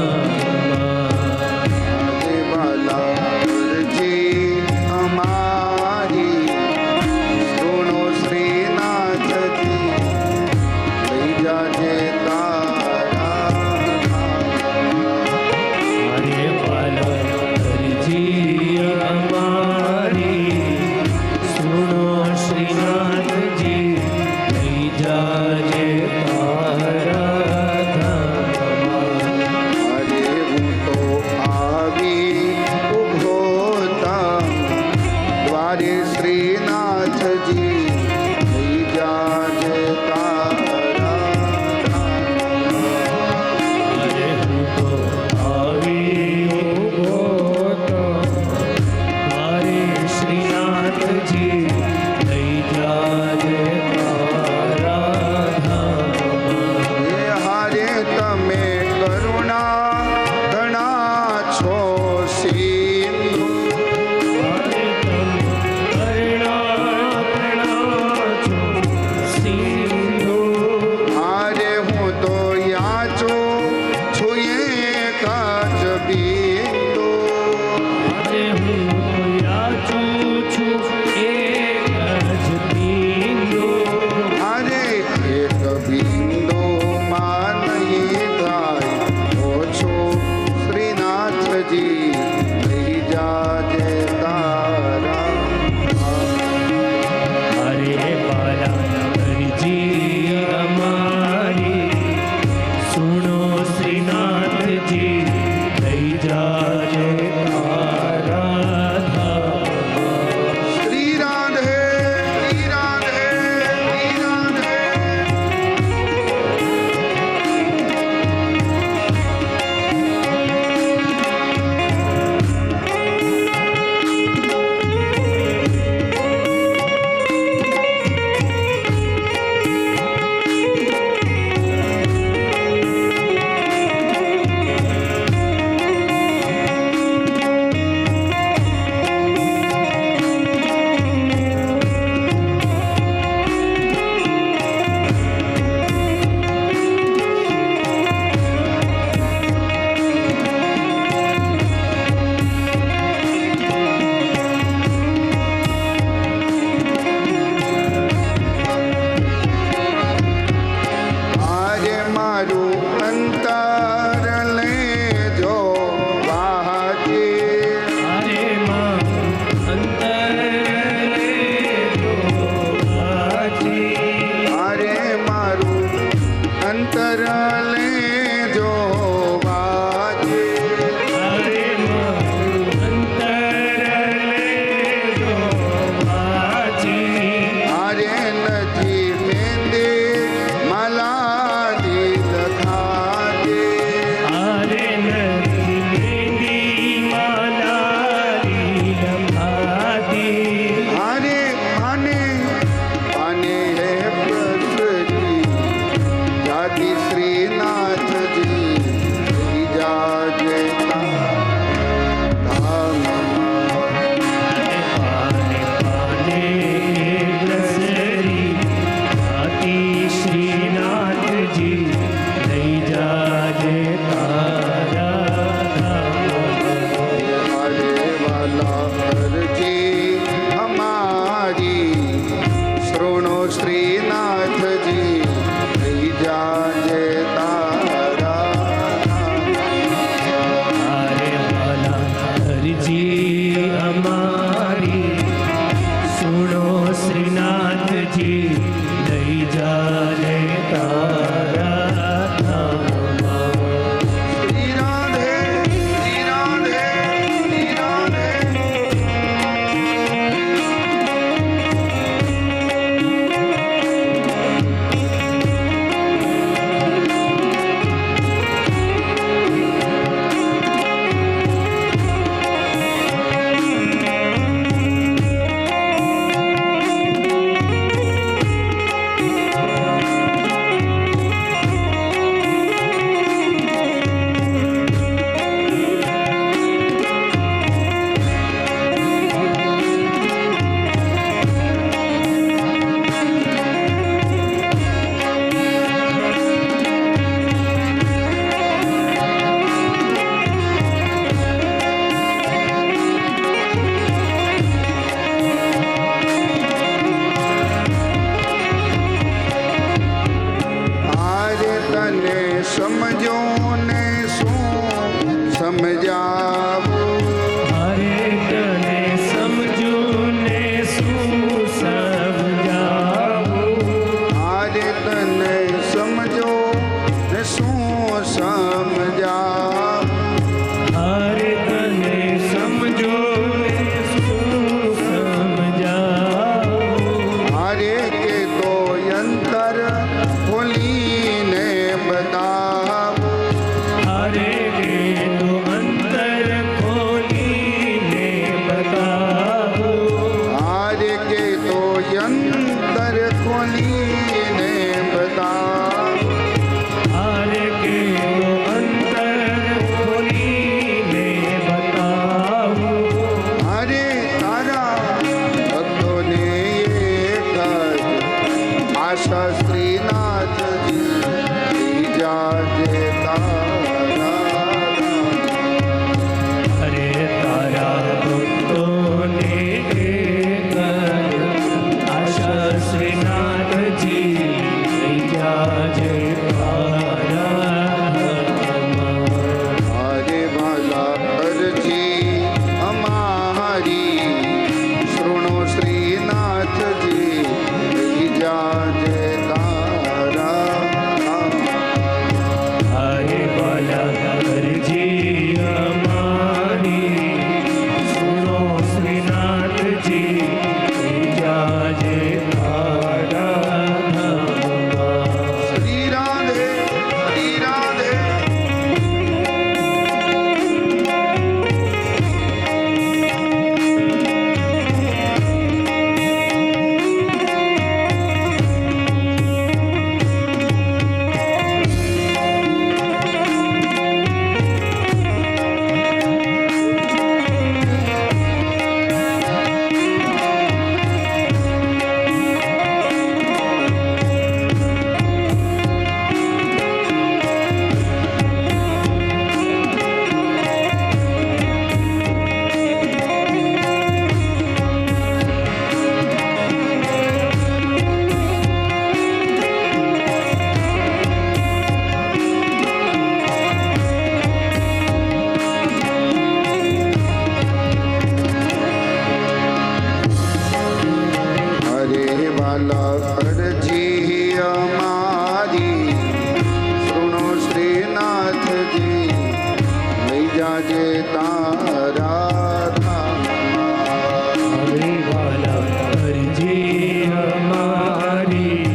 તારા ધામમાં. હરે વાલા અરજી અમારી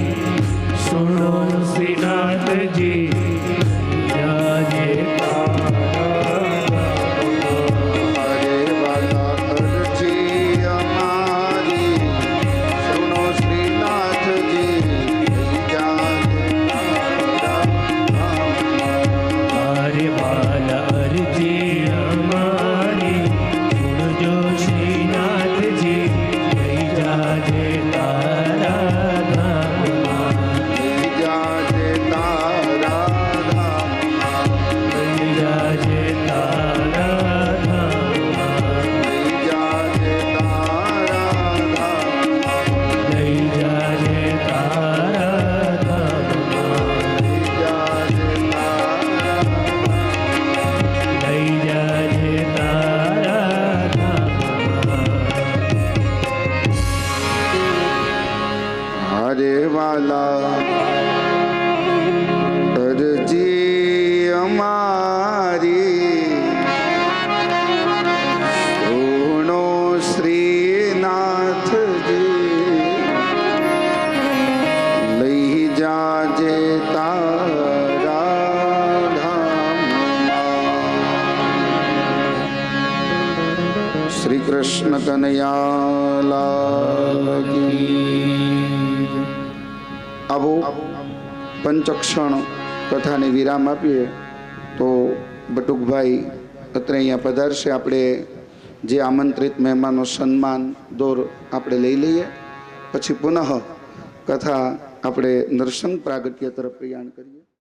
સુનો શ્રીનાથજી જાજે હરે વાલા અરજી અમારી સુનો શ્રીનાથજી જાજે તારા ધામમાં. હરે વાલા અરજી અમારી સુનજો શ્રીનાથજી જઈ જાજે તારા ધામમાં. જાજે તારા ધામમાં. જઈ જાજે તારા ધામમાં. જાજે તારા ધામમાં. જઈ જાજે તારા ધામમાં. જાજે તારા લઈ જાજે તારા ધામમાં. હરે વાલા અરજી અમારી સુનો શ્રીનાથજી લઈ જાજે તારા ધામમાં. શ્રી કૃષ્ણ કનૈયા લાલ કી. આવો પંચક્ષણ કથાને વિરામ આપીએ તો બટુકભાઈ અત્રે અહીંયા પધારશે. આપણે જે આમંત્રિત મહેમાનો સન્માન દોર આપણે લઈ લઈએ, પછી પુનઃ કથા આપણે નરસંગ પ્રાગટ્ય તરફ પ્રયાણ કરીએ.